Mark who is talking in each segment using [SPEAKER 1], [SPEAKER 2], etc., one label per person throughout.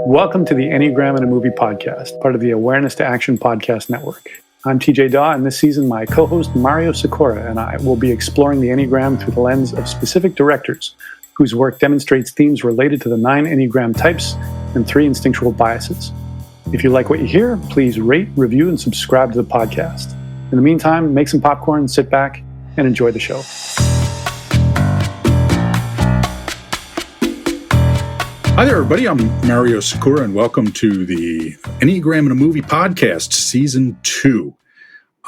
[SPEAKER 1] Welcome to the Enneagram in a Movie podcast, part of the Awareness to Action podcast network. I'm TJ Dawe, and this season my co-host Mario Sikora and I will be exploring the Enneagram through the lens of specific directors whose work demonstrates themes related to the 9 Enneagram types and 3 instinctual biases. If you like what you hear, please rate, review, and subscribe to the podcast. In the meantime, make some popcorn, sit back, and enjoy the show.
[SPEAKER 2] Hi there, everybody. I'm Mario Sikora, and welcome to the Enneagram in a Movie podcast, Season 2.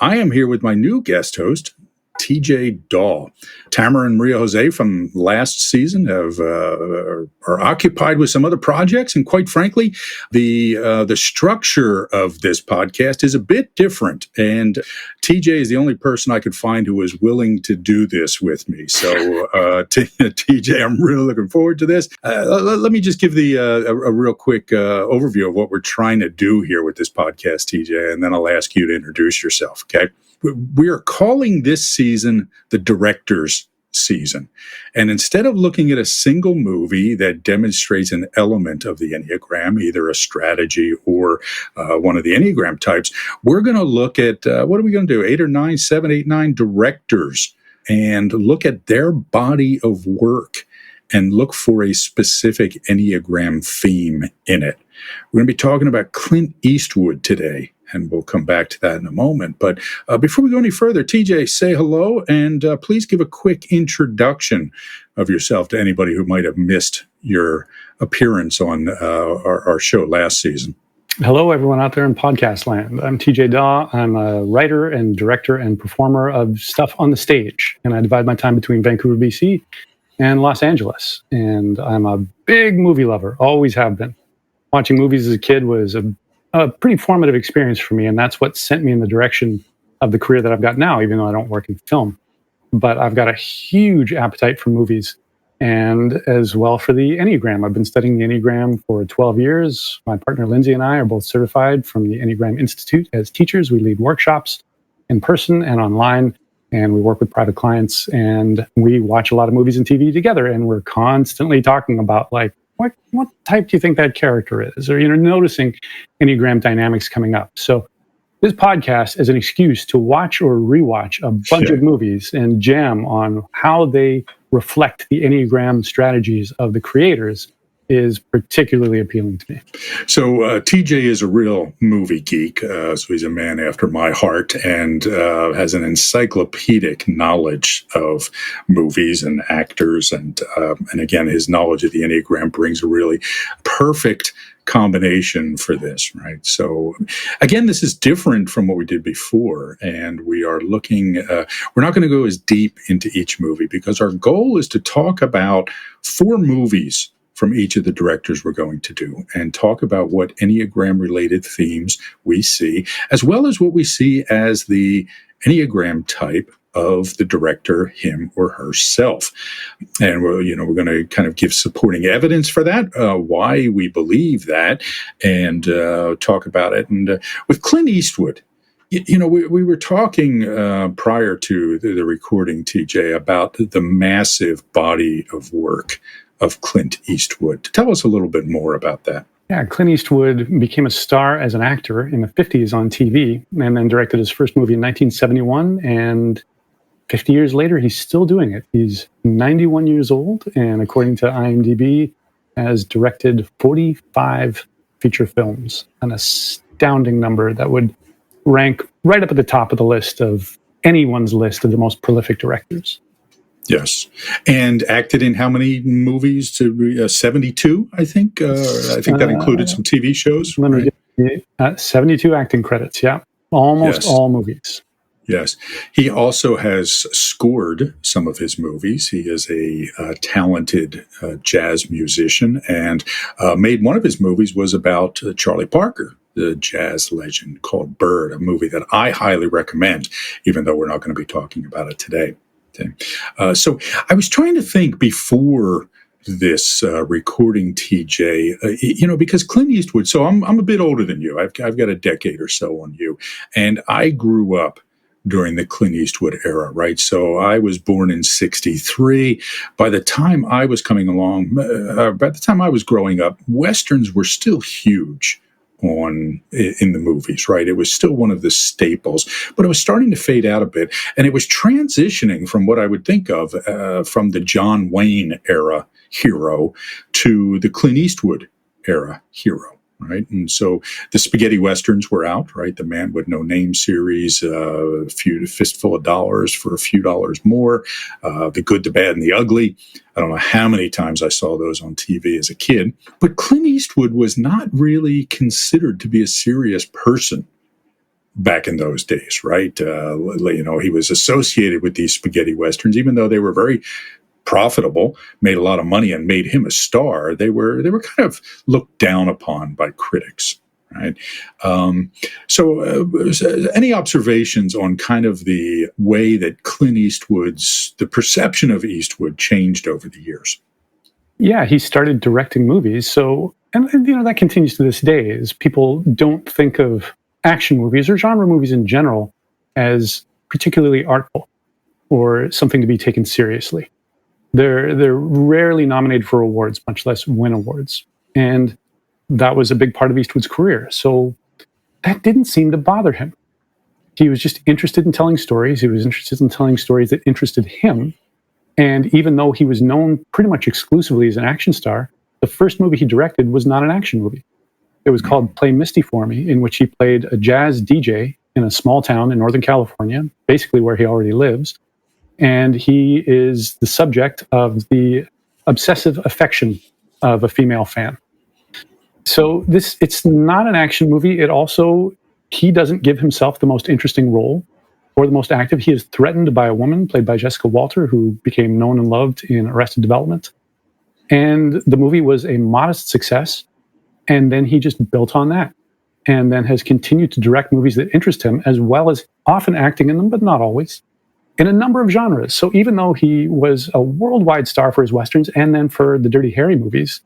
[SPEAKER 2] I am here with my new guest host, TJ Dawe. Tamara and Maria Jose from last season are occupied with some other projects, and quite frankly, the structure of this podcast is a bit different. And TJ is the only person I could find who is willing to do this with me. So, TJ, I'm really looking forward to this. Let me just give a real quick overview of what we're trying to do here with this podcast, TJ, and then I'll ask you to introduce yourself. Okay. We are calling this season the Director's Season. And instead of looking at a single movie that demonstrates an element of the Enneagram, either a strategy or one of the Enneagram types, we're going to look at, what are we going to do, 8 or 9, 7, 8, 9 directors, and look at their body of work and look for a specific Enneagram theme in it. We're going to be talking about Clint Eastwood today, and we'll come back to that in a moment. But before we go any further, TJ, say hello, and please give a quick introduction of yourself to anybody who might have missed your appearance on our show last season.
[SPEAKER 1] Hello, everyone out there in podcast land. I'm TJ Dawe. I'm a writer and director and performer of stuff on the stage, and I divide my time between Vancouver, BC, and Los Angeles. And I'm a big movie lover, always have been. Watching movies as a kid was a pretty formative experience for me, and that's what sent me in the direction of the career that I've got now, even though I don't work in film. But I've got a huge appetite for movies, and as well for the Enneagram. I've been studying the Enneagram for 12 years. My partner Lindsay and I are both certified from the Enneagram Institute as teachers. We lead workshops in person and online, and we work with private clients, and we watch a lot of movies and TV together, and we're constantly talking about, like, what type do you think that character is? Or, noticing Enneagram dynamics coming up. So this podcast is an excuse to watch or rewatch a bunch of movies and jam on how they reflect the Enneagram strategies of the creators is particularly appealing to me. So
[SPEAKER 2] TJ is a real movie geek, so he's a man after my heart, and has an encyclopedic knowledge of movies and actors, and again, his knowledge of the Enneagram brings a really perfect combination for this, right? So again, this is different from what we did before, and we are looking, we're not going to go as deep into each movie because our goal is to talk about 4 movies from each of the directors we're going to do and talk about what Enneagram-related themes we see, as well as what we see as the Enneagram type of the director, him or herself. And we're going to kind of give supporting evidence for that, why we believe that, and talk about it. And with Clint Eastwood, we were talking prior to the recording, TJ, about the massive body of work of Clint Eastwood. Tell us a little bit more about that.
[SPEAKER 1] Yeah, Clint Eastwood became a star as an actor in the 50s on TV, and then directed his first movie in 1971, and 50 years later, he's still doing it. He's 91 years old, and according to IMDb, has directed 45 feature films, an astounding number that would rank right up at the top of the list of anyone's list of the most prolific directors.
[SPEAKER 2] Yes. And acted in how many movies? 72, I think. I think that included some TV shows.
[SPEAKER 1] Right? 72 acting credits, yeah. Almost all movies.
[SPEAKER 2] Yes. He also has scored some of his movies. He is a talented jazz musician, and made one of his movies was about Charlie Parker, the jazz legend, called Bird, a movie that I highly recommend, even though we're not going to be talking about it today. So I was trying to think before this recording, TJ, because Clint Eastwood, so I'm a bit older than you. I've got a decade or so on you. And I grew up during the Clint Eastwood era, right? So I was born in '63. By the time I was coming along, by the time I was growing up, Westerns were still huge in the movies, right? It was still one of the staples, but it was starting to fade out a bit. And it was transitioning from what I would think of from the John Wayne era hero to the Clint Eastwood era hero. Right. And so the spaghetti westerns were out, right? The Man with No Name series, fistful of dollars for a few dollars more, the good, the bad, and the ugly. I don't know how many times I saw those on TV as a kid. But Clint Eastwood was not really considered to be a serious person back in those days, right? He was associated with these spaghetti westerns, even though they were very profitable, made a lot of money, and made him a star. They were kind of looked down upon by critics, right? Any observations on kind of the way that the perception of Eastwood changed over the years?
[SPEAKER 1] Yeah, he started directing movies. So, and that continues to this day, is people don't think of action movies or genre movies in general as particularly artful or something to be taken seriously. They're rarely nominated for awards, much less win awards. And that was a big part of Eastwood's career. So that didn't seem to bother him. He was just interested in telling stories. He was interested in telling stories that interested him. And even though he was known pretty much exclusively as an action star, the first movie he directed was not an action movie. It was called Play Misty for Me, in which he played a jazz DJ in a small town in Northern California, basically where he already lives. And he is the subject of the obsessive affection of a female fan. So it's not an action movie. He doesn't give himself the most interesting role or the most active. He is threatened by a woman played by Jessica Walter, who became known and loved in Arrested Development. And the movie was a modest success. And then he just built on that, and then has continued to direct movies that interest him, as well as often acting in them, but not always, in a number of genres. So even though he was a worldwide star for his westerns and then for the Dirty Harry movies,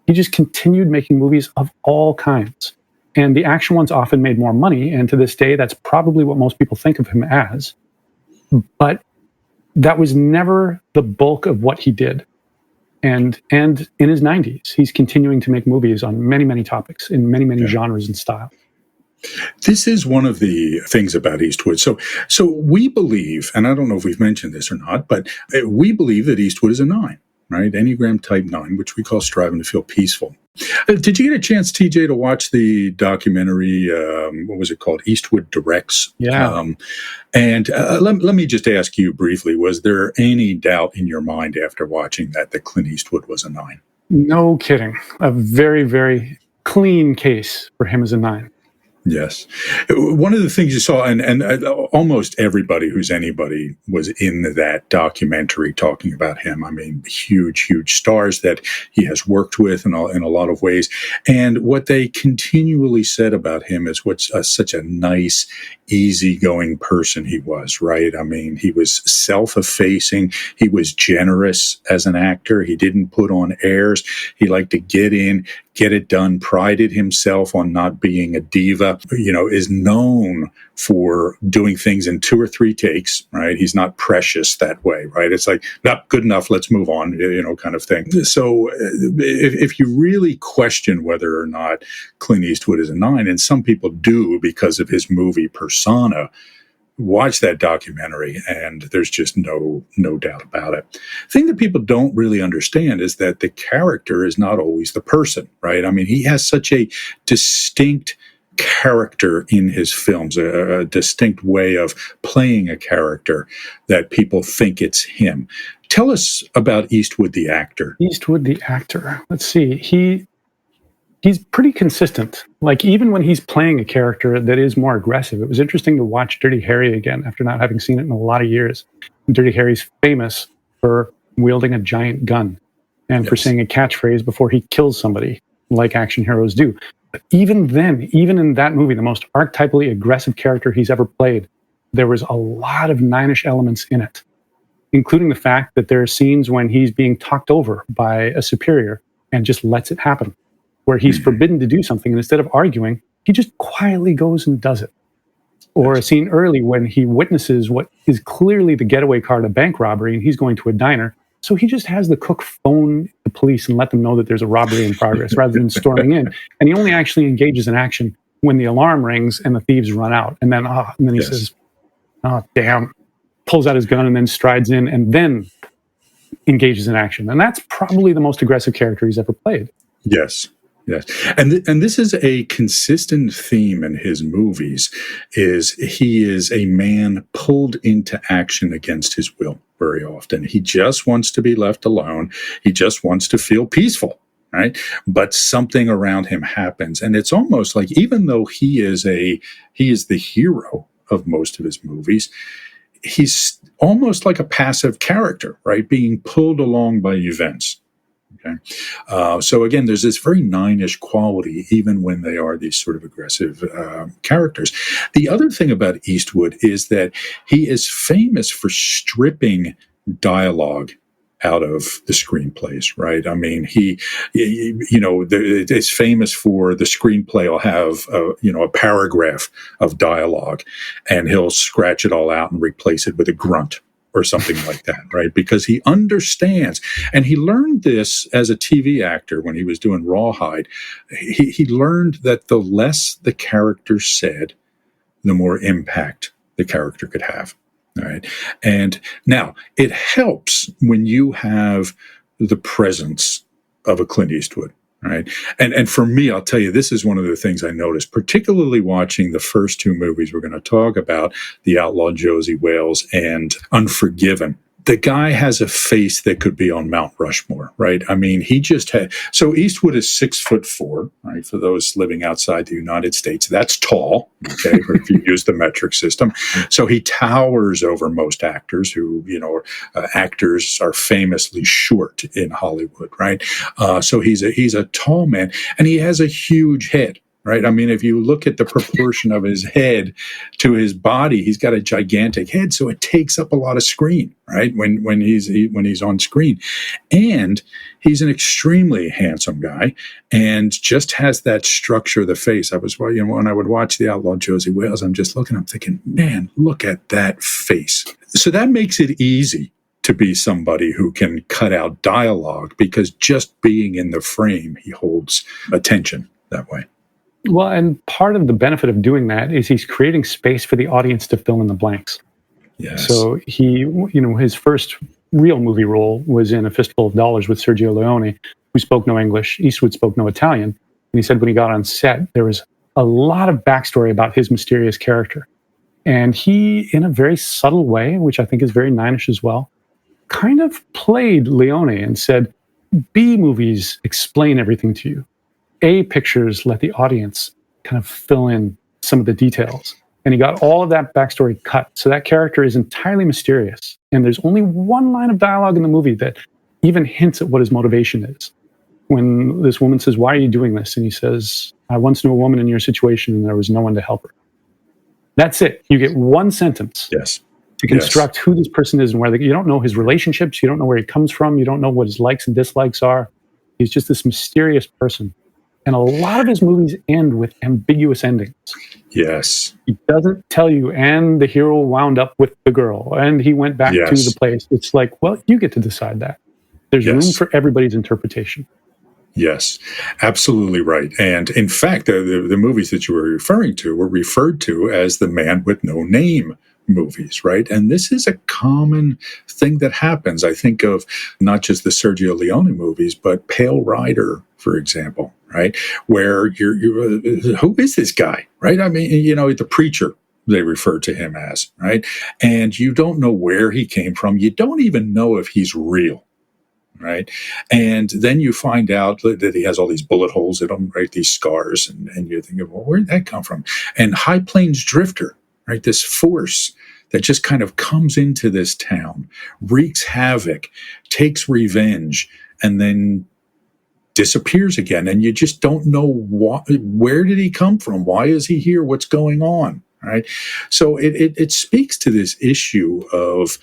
[SPEAKER 1] he just continued making movies of all kinds. And the action ones often made more money, and to this day, that's probably what most people think of him as. But that was never the bulk of what he did. And in his 90s, he's continuing to make movies on many, many topics in many, many genres and styles.
[SPEAKER 2] This is one of the things about Eastwood. So we believe, and I don't know if we've mentioned this or not, but we believe that Eastwood is a 9, right? Enneagram Type 9, which we call striving to feel peaceful. Did you get a chance, TJ, to watch the documentary, what was it called? Eastwood Directs?
[SPEAKER 1] Yeah.
[SPEAKER 2] Let me just ask you briefly, was there any doubt in your mind after watching that Clint Eastwood was a 9?
[SPEAKER 1] No kidding. A very, very clean case for him as a 9.
[SPEAKER 2] Yes. One of the things you saw, and almost everybody who's anybody was in that documentary talking about him. I mean, huge, huge stars that he has worked with in a lot of ways. And what they continually said about him is what's such a nice, easygoing person he was, right? I mean, he was self-effacing. He was generous as an actor. He didn't put on airs. He liked to get in, get it done, prided himself on not being a diva, is known for doing things in 2 or 3 takes, right? He's not precious that way, right? It's like, not good enough, let's move on, kind of thing. So if you really question whether or not Clint Eastwood is a 9, and some people do because of his movie persona, watch that documentary, and there's just no doubt about it. The thing that people don't really understand is that the character is not always the person, right? I mean, he has such a distinct character in his films, a distinct way of playing a character that people think it's him. Tell us about Eastwood the actor.
[SPEAKER 1] Eastwood the actor. Let's see. He's pretty consistent. Like, even when he's playing a character that is more aggressive, it was interesting to watch Dirty Harry again after not having seen it in a lot of years. Dirty Harry's famous for wielding a giant gun and for saying a catchphrase before he kills somebody, like action heroes do. But even then, even in that movie, the most archetypally aggressive character he's ever played, there was a lot of 9-ish elements in it, including the fact that there are scenes when he's being talked over by a superior and just lets it happen, where he's forbidden to do something, and instead of arguing, he just quietly goes and does it. Or a scene early when he witnesses what is clearly the getaway car to bank robbery, and he's going to a diner. So he just has the cook phone the police and let them know that there's a robbery in progress rather than storming in. And he only actually engages in action when the alarm rings and the thieves run out. And then he says, "Oh, damn," pulls out his gun and then strides in and then engages in action. And that's probably the most aggressive character he's ever played.
[SPEAKER 2] Yes. Yes. And this is a consistent theme in his movies, is he is a man pulled into action against his will very often. He just wants to be left alone. He just wants to feel peaceful, right? But something around him happens. And it's almost like, even though he is the hero of most of his movies, he's almost like a passive character, right? Being pulled along by events. Okay. So again, there's this very nine-ish quality, even when they are these sort of aggressive characters. The other thing about Eastwood is that he is famous for stripping dialogue out of the screenplays, right? I mean, it's famous for the screenplay will have, a paragraph of dialogue, and he'll scratch it all out and replace it with a grunt or something like that, right? Because he understands, and he learned this as a TV actor when he was doing Rawhide. He learned that the less the character said, the more impact the character could have, right? And now it helps when you have the presence of a Clint Eastwood, right? And for me, I'll tell you, this is one of the things I noticed, particularly watching the first two movies we're going to talk about, The Outlaw Josey Wales and Unforgiven. The guy has a face that could be on Mount Rushmore, right? I mean, he just had, so Eastwood is 6'4", right? For those living outside the United States, that's tall, okay, if you use the metric system. So he towers over most actors who, actors are famously short in Hollywood, right? So he's a tall man, and he has a huge head. Right. I mean, if you look at the proportion of his head to his body, he's got a gigantic head, so it takes up a lot of screen. Right. When he's on screen, and he's an extremely handsome guy, and just has that structure of the face. I was, when I would watch The Outlaw Josey Wales, I'm thinking, man, look at that face. So that makes it easy to be somebody who can cut out dialogue, because just being in the frame, he holds attention that way.
[SPEAKER 1] Well, and part of the benefit of doing that is he's creating space for the audience to fill in the blanks.
[SPEAKER 2] Yes.
[SPEAKER 1] So he, his first real movie role was in A Fistful of Dollars with Sergio Leone, who spoke no English. Eastwood spoke no Italian. And he said when he got on set, there was a lot of backstory about his mysterious character. And he, in a very subtle way, which I think is very nine-ish as well, kind of played Leone and said, B movies explain everything to you. A pictures let the audience kind of fill in some of the details. And he got all of that backstory cut. So that character is entirely mysterious. And there's only one line of dialogue in the movie that even hints at what his motivation is. When this woman says, "Why are you doing this?" And he says, "I once knew a woman in your situation and there was no one to help her." That's it. You get one sentence to construct who this person is and where you don't know his relationships. You don't know where he comes from. You don't know what his likes and dislikes are. He's just this mysterious person. And a lot of his movies end with ambiguous endings.
[SPEAKER 2] Yes.
[SPEAKER 1] He doesn't tell you, and the hero wound up with the girl, and he went back to the place. It's like, well, you get to decide that. There's room for everybody's interpretation.
[SPEAKER 2] Yes, absolutely right. And in fact, the movies that you were referring to were referred to as the Man with No Name movies, right? And this is a common thing that happens. I think of not just the Sergio Leone movies, but Pale Rider, for example, right? Where you're who is this guy, right? I mean, the preacher, they refer to him as, right? And you don't know where he came from. You don't even know if he's real, right? And then you find out that he has all these bullet holes in him, right? These scars. And you're thinking, well, where did that come from? And High Plains Drifter, right? This force that just kind of comes into this town, wreaks havoc, takes revenge, and then disappears again. And you just don't know where did he come from? Why is he here? What's going on? Right? So it speaks to this issue of,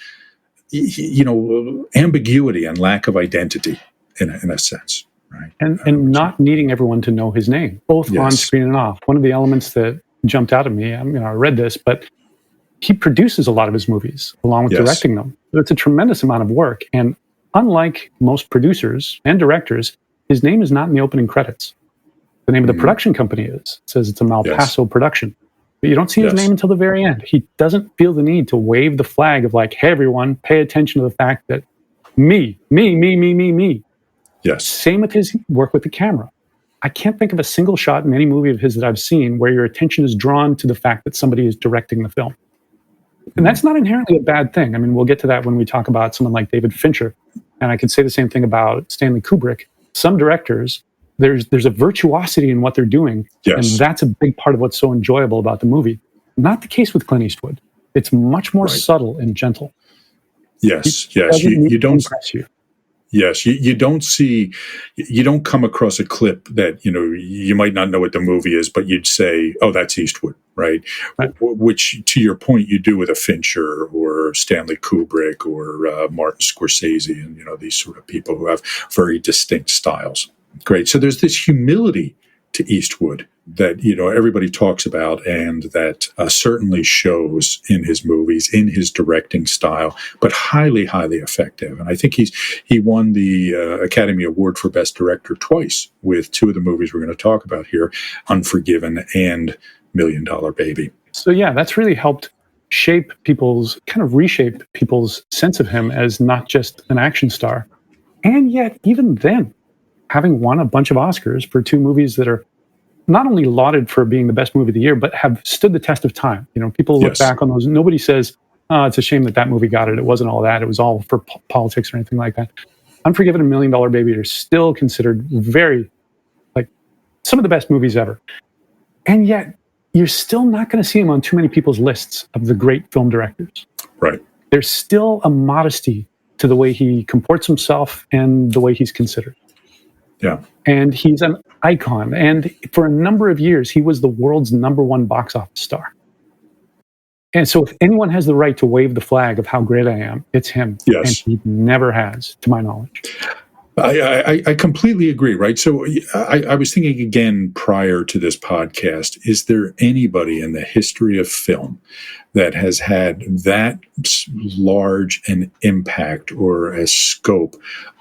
[SPEAKER 2] ambiguity and lack of identity in a sense. Right?
[SPEAKER 1] And not needing everyone to know his name, both on screen and off. One of the elements that jumped out at me. I read this, but he produces a lot of his movies along with directing them. So it's a tremendous amount of work. And unlike most producers and directors, his name is not in the opening credits. The name of the production company is. It says it's a Malpaso production. But you don't see his name until the very end. He doesn't feel the need to wave the flag of like, hey, everyone, pay attention to the fact that me.
[SPEAKER 2] Yes.
[SPEAKER 1] Same with his work with the camera. I can't think of a single shot in any movie of his that I've seen where your attention is drawn to the fact that somebody is directing the film. And that's not inherently a bad thing. I mean, we'll get to that when we talk about someone like David Fincher. And I could say the same thing about Stanley Kubrick. Some directors, there's a virtuosity in what they're doing. And that's a big part of what's so enjoyable about the movie. Not the case with Clint Eastwood. It's much more subtle and gentle.
[SPEAKER 2] Yes. You don't impress you. Yes, you don't come across a clip that, you might not know what the movie is, but you'd say, oh, that's Eastwood, right? Which, to your point, you do with a Fincher or Stanley Kubrick or Martin Scorsese and, these sort of people who have very distinct styles. Great. So there's this humility to Eastwood that, everybody talks about and that certainly shows in his movies, in his directing style, but highly, highly effective. And I think he won the Academy Award for Best Director twice with two of the movies we're going to talk about here, Unforgiven and $1 Million Baby.
[SPEAKER 1] So yeah, that's really helped reshape people's sense of him as not just an action star. And yet, even then, having won a bunch of Oscars for two movies that are not only lauded for being the best movie of the year, but have stood the test of time. People look back on those. Nobody says, oh, it's a shame that movie got it. It wasn't all that. It was all for politics or anything like that. Unforgiven and $1 Million Baby are still considered some of the best movies ever. And yet, you're still not going to see him on too many people's lists of the great film directors.
[SPEAKER 2] Right.
[SPEAKER 1] There's still a modesty to the way he comports himself and the way he's considered.
[SPEAKER 2] Yeah.
[SPEAKER 1] And he's an icon. And for a number of years, he was the world's #1 box office star. And so if anyone has the right to wave the flag of how great I am, it's him.
[SPEAKER 2] Yes.
[SPEAKER 1] And he never has, to my knowledge.
[SPEAKER 2] I completely agree, right? So I was thinking again prior to this podcast, is there anybody in the history of film that has had that large an impact or a scope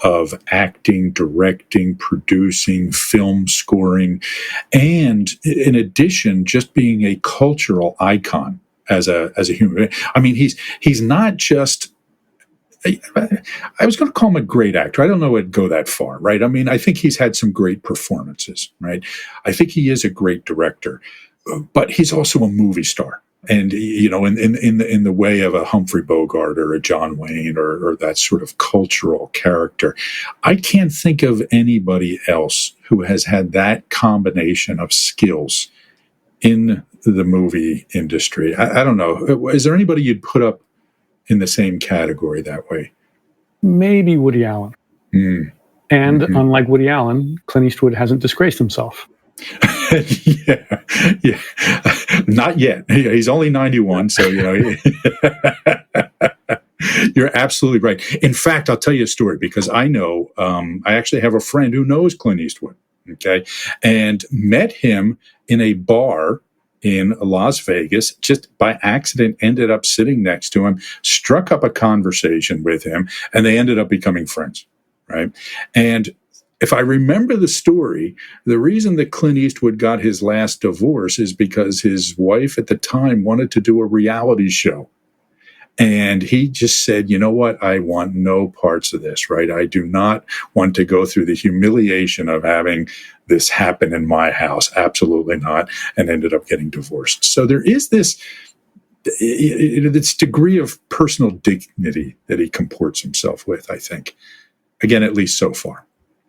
[SPEAKER 2] of acting, directing, producing, film scoring, and in addition, just being a cultural icon as a human being? I mean, he's not just... I was going to call him a great actor. I don't know it'd go that far, right? I mean, I think he's had some great performances, right? I think he is a great director, but he's also a movie star. And, in the way of a Humphrey Bogart or a John Wayne or that sort of cultural character, I can't think of anybody else who has had that combination of skills in the movie industry. I don't know. Is there anybody you'd put up in the same category that way?
[SPEAKER 1] Maybe Woody Allen. And unlike Woody Allen, Clint Eastwood hasn't disgraced himself.
[SPEAKER 2] Yeah. Not yet. He's only 91, so, you're absolutely right. In fact, I'll tell you a story because I know, I actually have a friend who knows Clint Eastwood, okay, and met him in a bar in Las Vegas, just by accident, ended up sitting next to him, struck up a conversation with him, and they ended up becoming friends, right? And if I remember the story, the reason that Clint Eastwood got his last divorce is because his wife at the time wanted to do a reality show. And he just said, you know what? I want no parts of this, right? I do not want to go through the humiliation of having this happen in my house. Absolutely not. And ended up getting divorced. So there is this degree of personal dignity that he comports himself with, I think. Again, at least so far.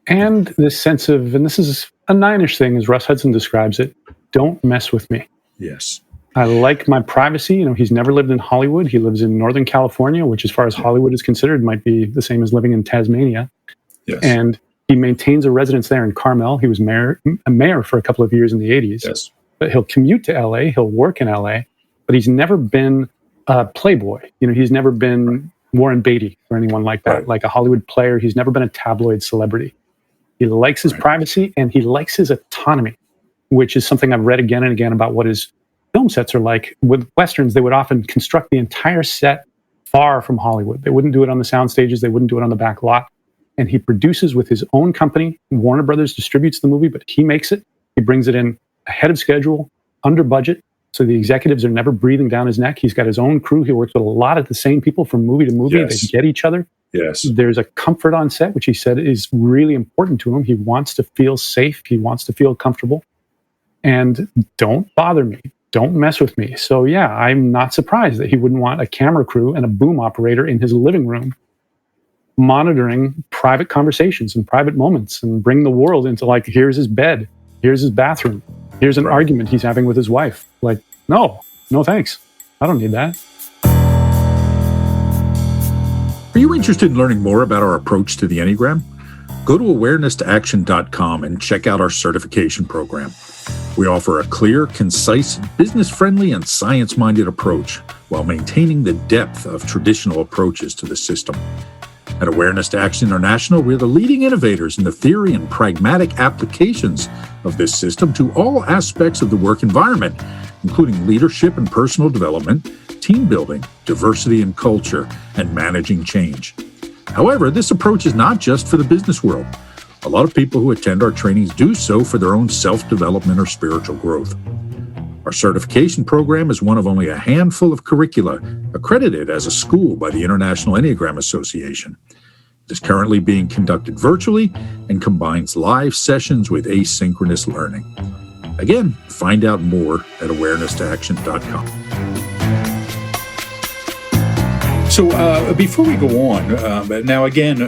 [SPEAKER 1] And this sense of, and this is a Nine-ish thing, as Russ Hudson describes it, don't mess with me.
[SPEAKER 2] Yes.
[SPEAKER 1] I like my privacy. He's never lived in Hollywood. He lives in Northern California, which as far as Hollywood is considered, might be the same as living in Tasmania.
[SPEAKER 2] Yes.
[SPEAKER 1] And he maintains a residence there in Carmel. He was a mayor for a couple of years in the 80s.
[SPEAKER 2] Yes.
[SPEAKER 1] But he'll commute to LA. He'll work in LA. But he's never been a playboy. He's never been Warren Beatty or anyone like that, like a Hollywood player. He's never been a tabloid celebrity. He likes his privacy and he likes his autonomy, which is something I've read again and again about what is film sets are like. With Westerns, they would often construct the entire set far from Hollywood. They wouldn't do it on the sound stages. They wouldn't do it on the back lot. And he produces with his own company. Warner Brothers distributes the movie, but he makes it. He brings it in ahead of schedule, under budget. So the executives are never breathing down his neck. He's got his own crew. He works with a lot of the same people from movie to movie.
[SPEAKER 2] Yes.
[SPEAKER 1] They get each other.
[SPEAKER 2] Yes.
[SPEAKER 1] There's a comfort on set, which he said is really important to him. He wants to feel safe. He wants to feel comfortable. And don't bother me. Don't mess with me. So yeah, I'm not surprised that he wouldn't want a camera crew and a boom operator in his living room monitoring private conversations and private moments and bring the world into like, here's his bed, here's his bathroom, here's an argument he's having with his wife. Like, no thanks. I don't need that.
[SPEAKER 2] Are you interested in learning more about our approach to the Enneagram? Go to awareness-to-action.com and check out our certification program. We offer a clear, concise, business-friendly, and science-minded approach while maintaining the depth of traditional approaches to the system. At Awareness to Action International, we're the leading innovators in the theory and pragmatic applications of this system to all aspects of the work environment, including leadership and personal development, team building, diversity and culture, and managing change. However, this approach is not just for the business world. A lot of people who attend our trainings do so for their own self-development or spiritual growth. Our certification program is one of only a handful of curricula accredited as a school by the International Enneagram Association. It is currently being conducted virtually and combines live sessions with asynchronous learning. Again, find out more at awareness-to-action.com. So before we go on, now again,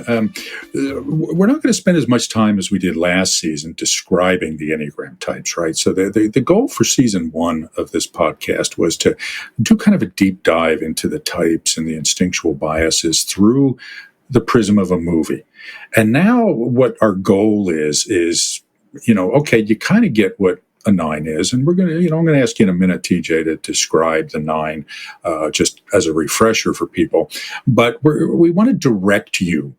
[SPEAKER 2] we're not going to spend as much time as we did last season describing the Enneagram types, right? So the goal for season 1 of this podcast was to do kind of a deep dive into the types and the instinctual biases through the prism of a movie. And now what our goal is, okay, you kind of get what a 9 is. And we're going to, I'm going to ask you in a minute, TJ, to describe the 9 just as a refresher for people. But we want to direct you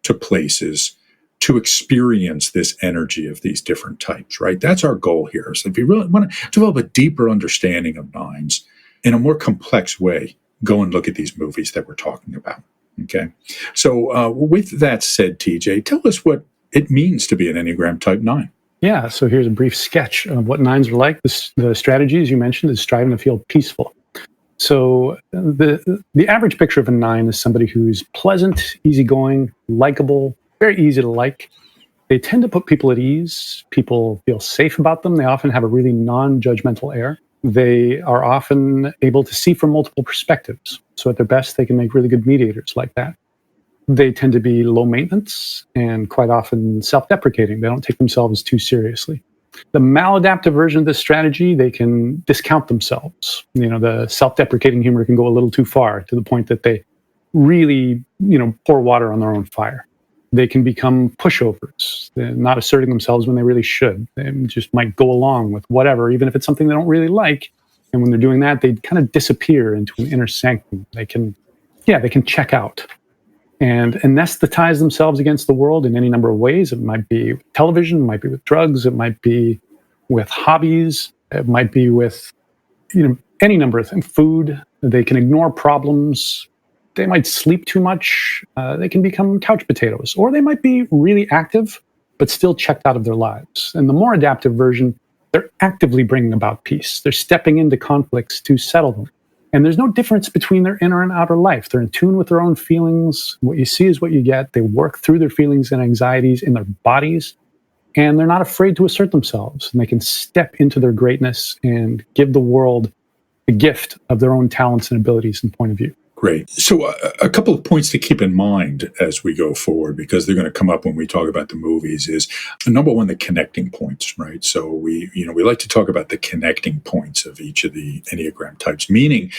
[SPEAKER 2] to places to experience this energy of these different types, right? That's our goal here. So if you really want to develop a deeper understanding of 9s in a more complex way, go and look at these movies that we're talking about. Okay. So with that said, TJ, tell us what it means to be an Enneagram Type 9.
[SPEAKER 1] Yeah, so here's a brief sketch of what 9s are like. The strategies you mentioned is striving to feel peaceful. So the average picture of a 9 is somebody who's pleasant, easygoing, likable, very easy to like. They tend to put people at ease. People feel safe about them. They often have a really non-judgmental air. They are often able to see from multiple perspectives. So at their best, they can make really good mediators like that. They tend to be low maintenance and quite often self-deprecating. They don't take themselves too seriously. The maladaptive version of this strategy, they can discount themselves. The self-deprecating humor can go a little too far to the point that they really, pour water on their own fire. They can become pushovers. They're not asserting themselves when they really should. They just might go along with whatever, even if it's something they don't really like. And when they're doing that, they kind of disappear into an inner sanctum. They can check out and anesthetize themselves against the world in any number of ways. It might be with television, it might be with drugs, it might be with hobbies, it might be with any number of things. Food. They can ignore problems. They might sleep too much. They can become couch potatoes, or they might be really active but still checked out of their lives. And the more adaptive version, they're actively bringing about peace. They're stepping into conflicts to settle them. And there's no difference between their inner and outer life. They're in tune with their own feelings. What you see is what you get. They work through their feelings and anxieties in their bodies, and they're not afraid to assert themselves. And they can step into their greatness and give the world the gift of their own talents and abilities and point of view.
[SPEAKER 2] Great. So a couple of points to keep in mind as we go forward, because they're going to come up when we talk about the movies, is number one, the connecting points, right? So we like to talk about the connecting points of each of the Enneagram types, meaning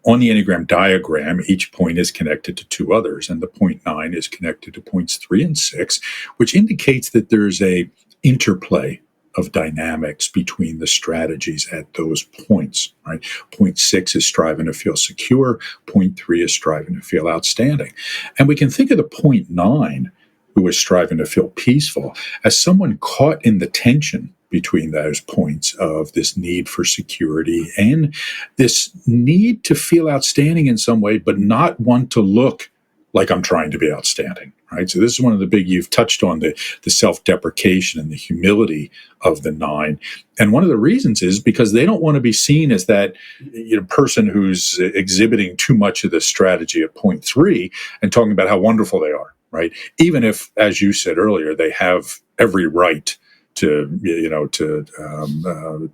[SPEAKER 2] on the Enneagram diagram, each point is connected to 2 others, and the point 9 is connected to points 3 and 6, which indicates that there's a interplay of dynamics between the strategies at those points, right? Point 6 is striving to feel secure. Point 3 is striving to feel outstanding. And we can think of the point 9, who is striving to feel peaceful, as someone caught in the tension between those points of this need for security and this need to feel outstanding in some way, but not want to look like I'm trying to be outstanding, right? So this is one of the big, you've touched on the self-deprecation and the humility of the nine. And one of the reasons is because they don't want to be seen as that person who's exhibiting too much of the strategy at point 3 and talking about how wonderful they are, right? Even if, as you said earlier, they have every right to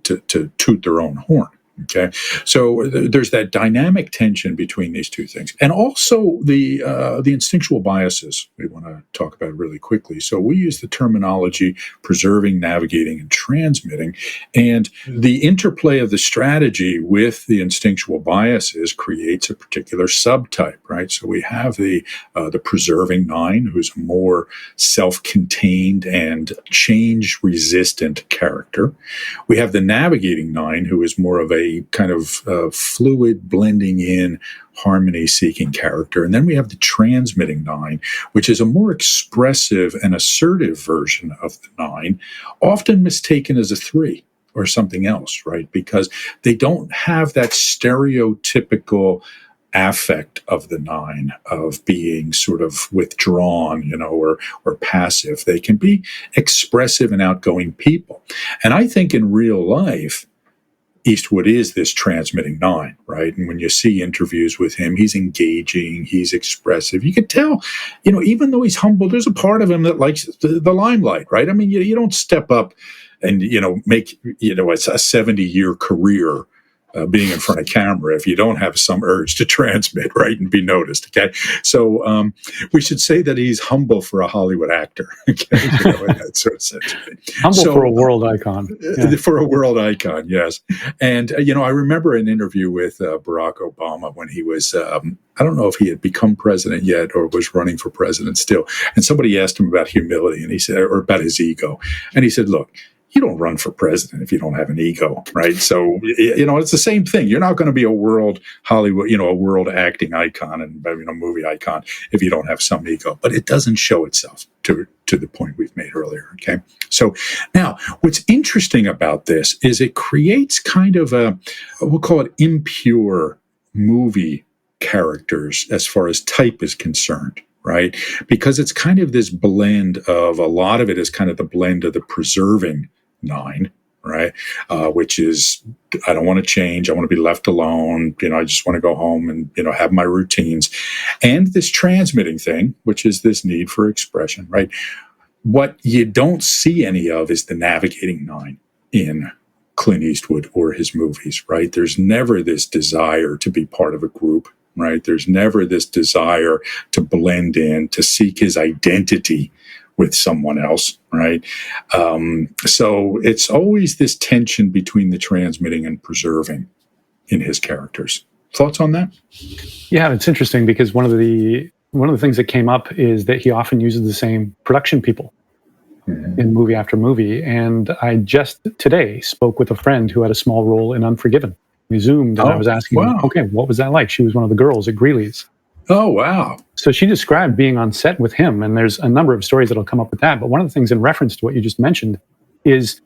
[SPEAKER 2] toot their own horn. Okay, so there's that dynamic tension between these two things, and also the instinctual biases we want to talk about really quickly. So we use the terminology preserving, navigating, and transmitting, and the interplay of the strategy with the instinctual biases creates a particular subtype, right? So we have the preserving nine, who's a more self-contained and change-resistant character. We have the navigating nine, who is more of a kind of fluid, blending in, harmony-seeking character. And then we have the transmitting nine, which is a more expressive and assertive version of the nine, often mistaken as a 3 or something else, right? Because they don't have that stereotypical affect of the nine of being sort of withdrawn, or passive. They can be expressive and outgoing people. And I think in real life, Eastwood is this transmitting nine, right? And when you see interviews with him, he's engaging, he's expressive. You can tell, even though he's humble, there's a part of him that likes the limelight, right? I mean, you don't step up and, make, a 70-year career being in front of camera if you don't have some urge to transmit, right, and be noticed. Okay, so we should say that he's humble for a Hollywood actor. Okay, in that sort of sense.
[SPEAKER 1] Humble for a world icon.
[SPEAKER 2] Yeah. For a world icon, yes. And I remember an interview with Barack Obama when he was. I don't know if he had become president yet or was running for president still. And somebody asked him about humility, and he said, or about his ego, and he said, "Look, you don't run for president if you don't have an ego, right? So, it's the same thing. You're not going to be a world Hollywood, a world acting icon and, movie icon if you don't have some ego. But it doesn't show itself to the point we've made earlier, okay? So now, what's interesting about this is it creates kind of we'll call it impure movie characters as far as type is concerned. Right? Because it's kind of this blend of, a lot of it is kind of the blend of the preserving nine, right? Which is, I don't want to change. I want to be left alone. I just want to go home and, have my routines. And this transmitting thing, which is this need for expression, right? What you don't see any of is the navigating nine in Clint Eastwood or his movies, right? There's never this desire to be part of a group. Right? There's never this desire to blend in, to seek his identity with someone else, right? So it's always this tension between the transmitting and preserving in his characters. Thoughts on that?
[SPEAKER 1] Yeah, it's interesting because one of the things that came up is that he often uses the same production people in movie after movie. And I just today spoke with a friend who had a small role in Unforgiven. We Zoomed, and I was asking, okay, what was that like? She was one of the girls at Greeley's.
[SPEAKER 2] Oh, wow.
[SPEAKER 1] So she described being on set with him, and there's a number of stories that'll come up with that. But one of the things in reference to what you just mentioned is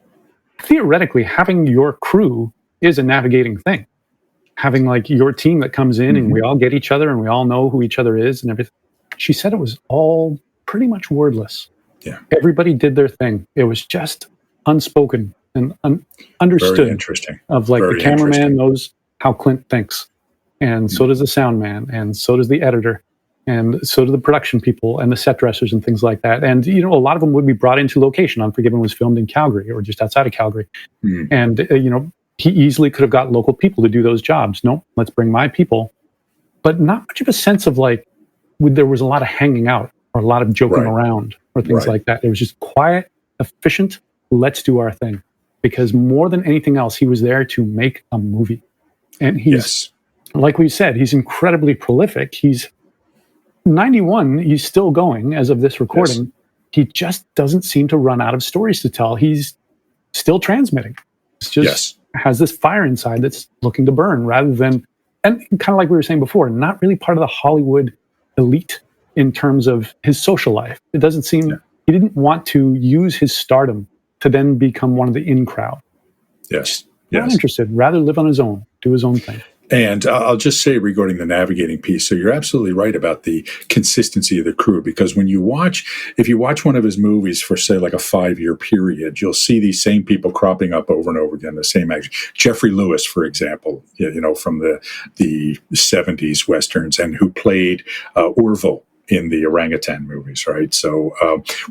[SPEAKER 1] theoretically having your crew is a navigating thing. Having like your team that comes in and we all get each other and we all know who each other is and everything. She said it was all pretty much wordless.
[SPEAKER 2] Yeah.
[SPEAKER 1] Everybody did their thing. It was just unspoken and understood.
[SPEAKER 2] Very interesting.
[SPEAKER 1] Of like the cameraman knows how Clint thinks, and so does the sound man, and so does the editor, and so do the production people and the set dressers and things like that. And a lot of them would be brought into location. Unforgiven was filmed in Calgary or just outside of Calgary, and he easily could have got local people to do those jobs. No, let's bring my people, but not much of a sense of like there was a lot of hanging out or a lot of joking around or things like that. It was just quiet, efficient. Let's do our thing. Because more than anything else, he was there to make a movie. And he's, like we said, he's incredibly prolific. He's 91, he's still going as of this recording. Yes. He just doesn't seem to run out of stories to tell. He's still transmitting. It's just has this fire inside that's looking to burn rather than, and kind of like we were saying before, not really part of the Hollywood elite in terms of his social life. It doesn't seem, he didn't want to use his stardom to then become one of the in crowd.
[SPEAKER 2] Yes.
[SPEAKER 1] Not interested. Rather live on his own, do his own thing.
[SPEAKER 2] And I'll just say regarding the navigating piece, so you're absolutely right about the consistency of the crew, because when if you watch one of his movies for, say, like a 5-year period, you'll see these same people cropping up over and over again, the same actors. Jeffrey Lewis, for example, from the 70s Westerns, and who played Orville in the orangutan movies, right? So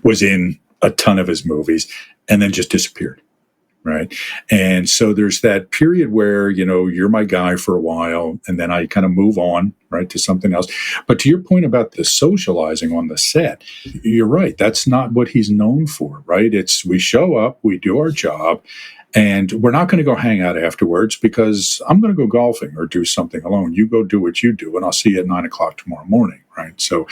[SPEAKER 2] was in a ton of his movies and then just disappeared. Right. And so there's that period where, you're my guy for a while, and then I kind of move on, right, to something else. But to your point about the socializing on the set, you're right. That's not what he's known for, right? It's we show up, we do our job, and we're not going to go hang out afterwards because I'm going to go golfing or do something alone. You go do what you do, and I'll see you at 9:00 tomorrow morning, right? So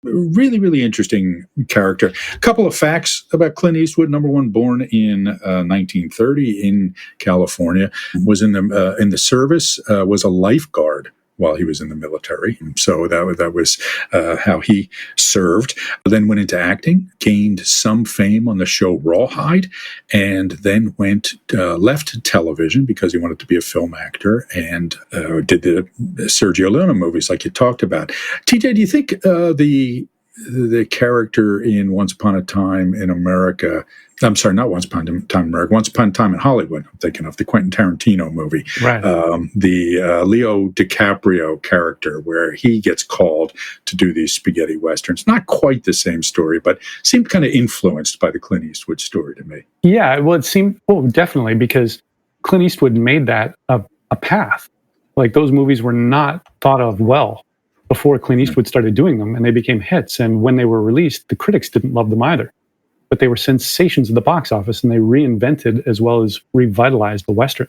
[SPEAKER 2] really, really interesting character. A couple of facts about Clint Eastwood. Number one, born in 1930 in California, was in the service, was a lifeguard while he was in the military. So that was how he served. Then went into acting, gained some fame on the show Rawhide, and then left television because he wanted to be a film actor, and did the Sergio Leone movies like you talked about. TJ, do you think the character in Once Upon a Time in America, I'm sorry, not Once Upon a Time in America, Once Upon a Time in Hollywood, I'm thinking of the Quentin Tarantino movie,
[SPEAKER 1] right?
[SPEAKER 2] The Leo DiCaprio character, where he gets called to do these spaghetti westerns. Not quite the same story, but seemed kind of influenced by the Clint Eastwood story to me.
[SPEAKER 1] Yeah, well, it seemed, definitely, because Clint Eastwood made that a path. Like, those movies were not thought of well before Clint Eastwood started doing them, and they became hits. And when they were released, the critics didn't love them either. But they were sensations at the box office, and they reinvented as well as revitalized the Western.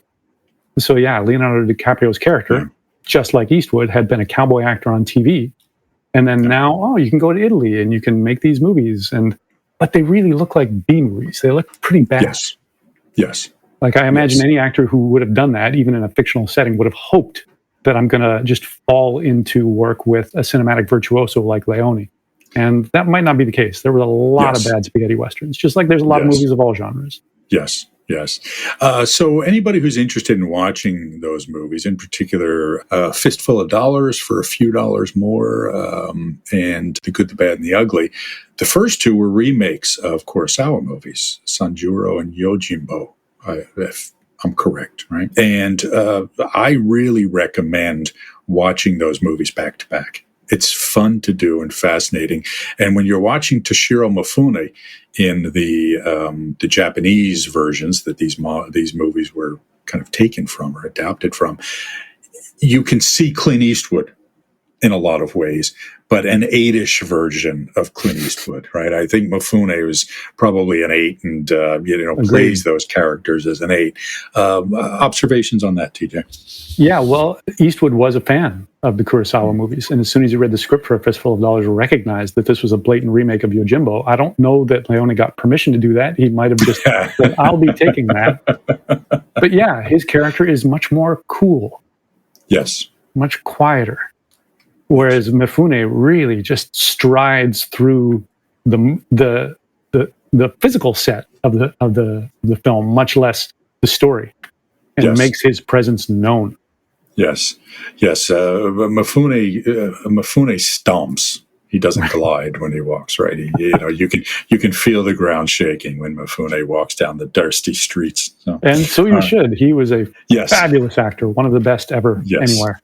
[SPEAKER 1] So yeah, Leonardo DiCaprio's character, just like Eastwood, had been a cowboy actor on TV. And then now, you can go to Italy and you can make these movies. But they really look like B movies. They look pretty bad.
[SPEAKER 2] Yes.
[SPEAKER 1] Like, I imagine any actor who would have done that, even in a fictional setting, would have hoped that I'm going to just fall into work with a cinematic virtuoso like Leone. And that might not be the case. There were a lot of bad spaghetti westerns, just like there's a lot of movies of all genres.
[SPEAKER 2] Yes. So anybody who's interested in watching those movies, in particular, Fistful of Dollars for a few dollars more, and The Good, the Bad, and the Ugly, the first two were remakes of Kurosawa movies, Sanjuro and Yojimbo, if I'm correct, right? And I really recommend watching those movies back to back. It's fun to do and fascinating. And when you're watching Toshiro Mifune in the Japanese versions that these movies were kind of taken from or adapted from, you can see Clint Eastwood in a lot of ways, but an 8-ish version of Clint Eastwood, right? I think Mifune was probably an 8 and, plays those characters as an 8. Observations on that, TJ?
[SPEAKER 1] Yeah, well, Eastwood was a fan of the Kurosawa movies. And as soon as he read the script for A Fistful of Dollars, recognized that this was a blatant remake of Yojimbo. I don't know that Leone got permission to do that. He might have just said, I'll be taking that. But yeah, his character is much more cool.
[SPEAKER 2] Yes.
[SPEAKER 1] Much quieter. Whereas Mifune really just strides through the physical set of the film, much less the story, and makes his presence known.
[SPEAKER 2] Yes. Mifune stomps. He doesn't glide when he walks, right? You can feel the ground shaking when Mifune walks down the dusty streets. So
[SPEAKER 1] you should. He was a fabulous actor, one of the best ever anywhere.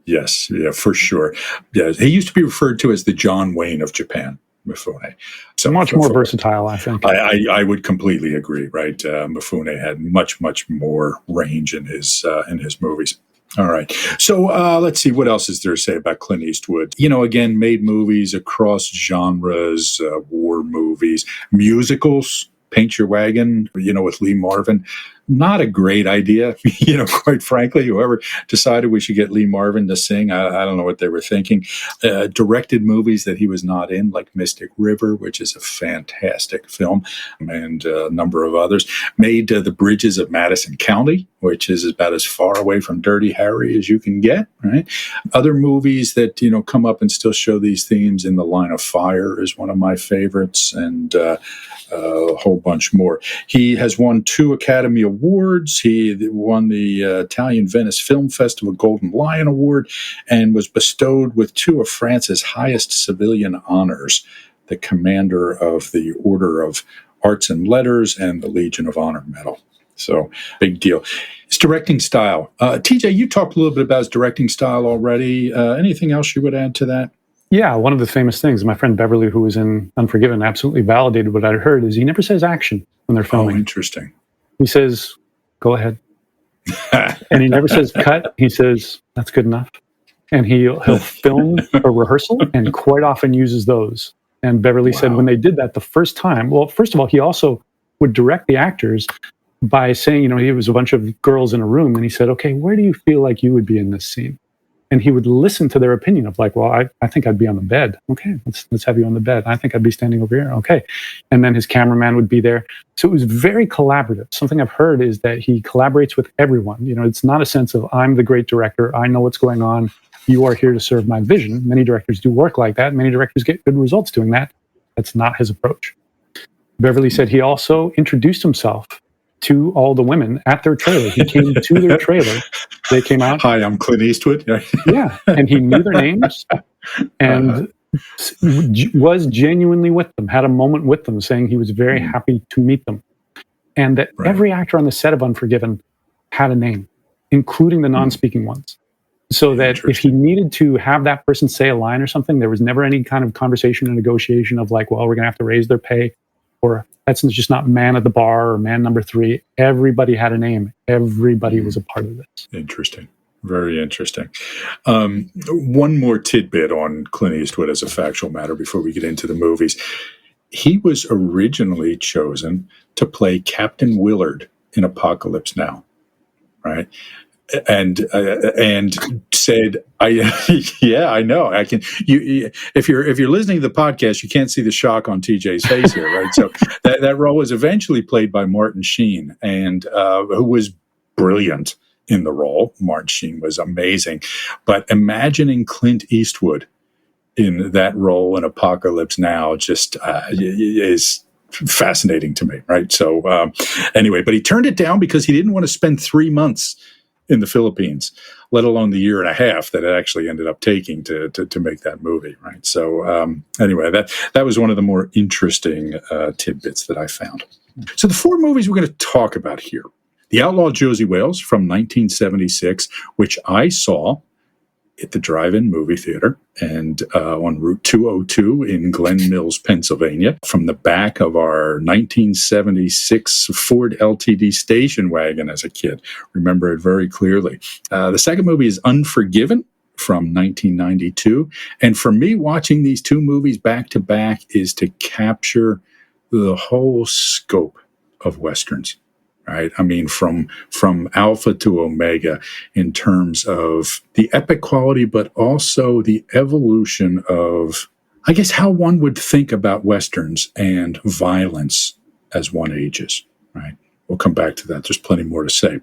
[SPEAKER 2] Yes, yeah, for sure. Yeah, he used to be referred to as the John Wayne of Japan, Mifune. So
[SPEAKER 1] much more versatile, I think.
[SPEAKER 2] I would completely agree. Right, Mifune had much more range in his movies. All right, so let's see, what else is there to say about Clint Eastwood? Again, made movies across genres, war movies, musicals. Paint Your Wagon, with Lee Marvin. Not a great idea, quite frankly. Whoever decided we should get Lee Marvin to sing, I don't know what they were thinking. Directed movies that he was not in, like Mystic River, which is a fantastic film, and a number of others. Made The Bridges of Madison County, which is about as far away from Dirty Harry as you can get, right? Other movies that, come up and still show these themes, In the Line of Fire is one of my favorites, and a whole bunch more. He has won 2 Academy Awards. He won the Italian Venice Film Festival Golden Lion Award and was bestowed with 2 of France's highest civilian honors, the Commander of the Order of Arts and Letters and the Legion of Honor Medal. So, big deal. His directing style. TJ, you talked a little bit about his directing style already. Anything else you would add to that?
[SPEAKER 1] Yeah, one of the famous things, my friend Beverly, who was in Unforgiven, absolutely validated what I heard, is he never says action when they're filming.
[SPEAKER 2] Oh, interesting.
[SPEAKER 1] He says, go ahead. And he never says cut. He says, that's good enough. And he'll film a rehearsal and quite often uses those. And Beverly said when they did that the first time, well, first of all, he also would direct the actors by saying, he was a bunch of girls in a room, and he said, okay, where do you feel like you would be in this scene? And he would listen to their opinion of like, well, I think I'd be on the bed. Okay, let's have you on the bed. I think I'd be standing over here. Okay. And then his cameraman would be there. So it was very collaborative. Something I've heard is that he collaborates with everyone. It's not a sense of I'm the great director. I know what's going on. You are here to serve my vision. Many directors do work like that. Many directors get good results doing that. That's not his approach. Beverly said he also introduced himself to all the women at their trailer. He came to their trailer. They came out.
[SPEAKER 2] Hi, I'm Clint Eastwood.
[SPEAKER 1] Yeah, and he knew their names and was genuinely with them, had a moment with them, saying he was very happy to meet them. And that every actor on the set of Unforgiven had a name, including the non-speaking ones. So that if he needed to have that person say a line or something, there was never any kind of conversation or negotiation of like, well, we're going to have to raise their pay, or that's just not man at the bar or man number 3. Everybody had a name. Everybody was a part of this.
[SPEAKER 2] Interesting. Very interesting. One more tidbit on Clint Eastwood as a factual matter before we get into the movies. He was originally chosen to play Captain Willard in Apocalypse Now, right? And said, I know. I can. If you're listening to the podcast, you can't see the shock on TJ's face here, right? So that role was eventually played by Martin Sheen, and who was brilliant in the role. Martin Sheen was amazing, but imagining Clint Eastwood in that role in Apocalypse Now just is fascinating to me, right? So anyway, but he turned it down because he didn't want to spend 3 months in the Philippines, let alone the year and a half that it actually ended up taking to make that movie, right? So anyway, that was one of the more interesting tidbits that I found. So the 4 movies we're going to talk about here. The Outlaw Josey Wales from 1976, which I saw at the drive-in movie theater and on Route 202 in Glen Mills, Pennsylvania, from the back of our 1976 Ford LTD station wagon as a kid. Remember it very clearly. The second movie is Unforgiven from 1992. And for me, watching these 2 movies back to back is to capture the whole scope of Westerns. Right? I mean, from alpha to omega in terms of the epic quality, but also the evolution of, I guess, how one would think about Westerns and violence as one ages, right? We'll come back to that. There's plenty more to say.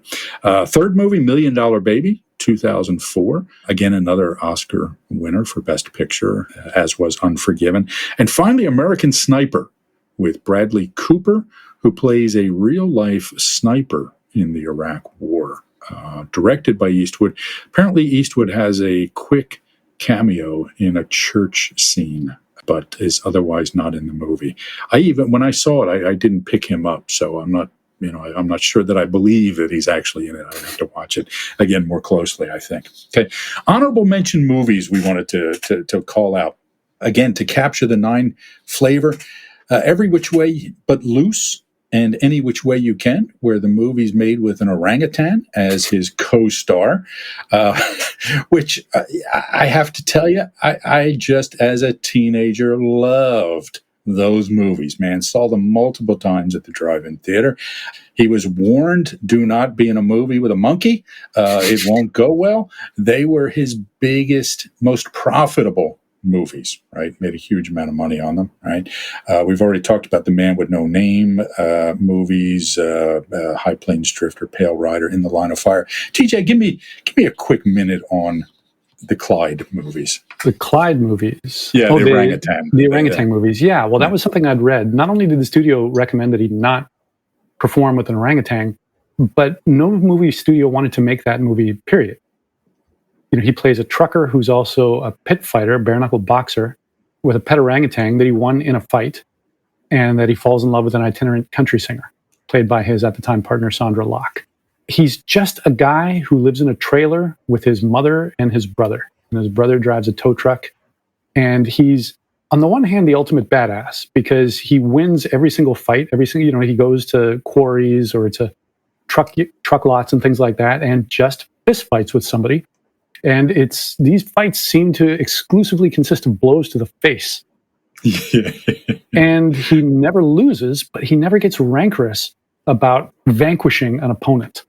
[SPEAKER 2] Third movie, $1 Million Baby, 2004. Again, another Oscar winner for Best Picture, as was Unforgiven. And finally, American Sniper with Bradley Cooper, who plays a real-life sniper in the Iraq War, directed by Eastwood. Apparently, Eastwood has a quick cameo in a church scene, but is otherwise not in the movie. When I saw it, I didn't pick him up, so I'm not sure that I believe that he's actually in it. I have to watch it again more closely, I think. Okay, honorable mention movies we wanted to call out again to capture the 9 flavor. Every Which Way But Loose, and Any Which Way You Can, where the movie's made with an orangutan as his co-star, which I have to tell you, I just as a teenager loved those movies, man. Saw them multiple times at the drive-in theater. He was warned, do not be in a movie with a monkey. It won't go well. They were his biggest, most profitable movies, right? Made a huge amount of money on them, right? We've already talked about the Man with No Name movies, High Plains Drifter, Pale Rider, In the Line of Fire. TJ, give me a quick minute on the Clyde movies.
[SPEAKER 1] The Clyde movies.
[SPEAKER 2] Yeah, the orangutan.
[SPEAKER 1] The orangutan movies. Yeah, well, that was something I'd read. Not only did the studio recommend that he not perform with an orangutan, but no movie studio wanted to make that movie, period. He plays a trucker who's also a pit fighter, bare-knuckle boxer, with a pet orangutan that he won in a fight, and that he falls in love with an itinerant country singer, played by his, at the time, partner, Sandra Locke. He's just a guy who lives in a trailer with his mother and his brother. And his brother drives a tow truck. And he's, on the one hand, the ultimate badass, because he wins every single fight, he goes to quarries or to truck lots and things like that, and just fist fights with somebody. And these fights seem to exclusively consist of blows to the face. And he never loses, but he never gets rancorous about vanquishing an opponent.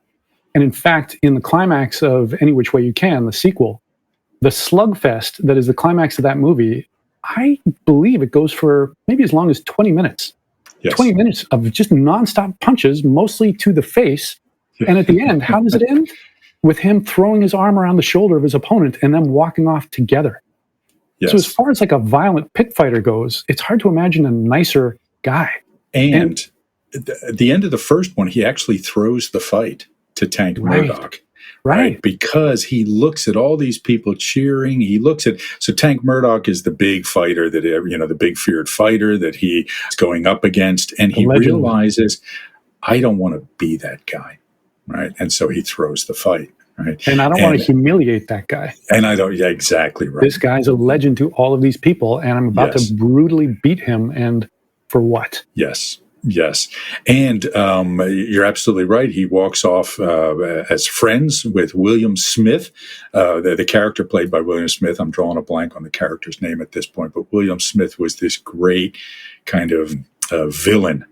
[SPEAKER 1] And in fact, in the climax of Any Which Way You Can, the sequel, the slugfest that is the climax of that movie, I believe it goes for maybe as long as 20 minutes. Yes. 20 minutes of just nonstop punches, mostly to the face. And at the end, how does it end? With him throwing his arm around the shoulder of his opponent and them walking off together. Yes. So as far as like a violent pit fighter goes, it's hard to imagine a nicer guy.
[SPEAKER 2] And at the end of the first one, he actually throws the fight to Tank Murdoch. Right. Because he looks at all these people cheering. So Tank Murdoch is the big fighter the big feared fighter that he is going up against. And he realizes, I don't want to be that guy. Right. And so he throws the fight. Right.
[SPEAKER 1] And I don't want to humiliate that guy.
[SPEAKER 2] And I don't. Yeah, exactly right.
[SPEAKER 1] This guy's a legend to all of these people. And I'm about to brutally beat him. And for what?
[SPEAKER 2] Yes. And you're absolutely right. He walks off as friends with William Smith, the character played by William Smith. I'm drawing a blank on the character's name at this point, but William Smith was this great kind of villain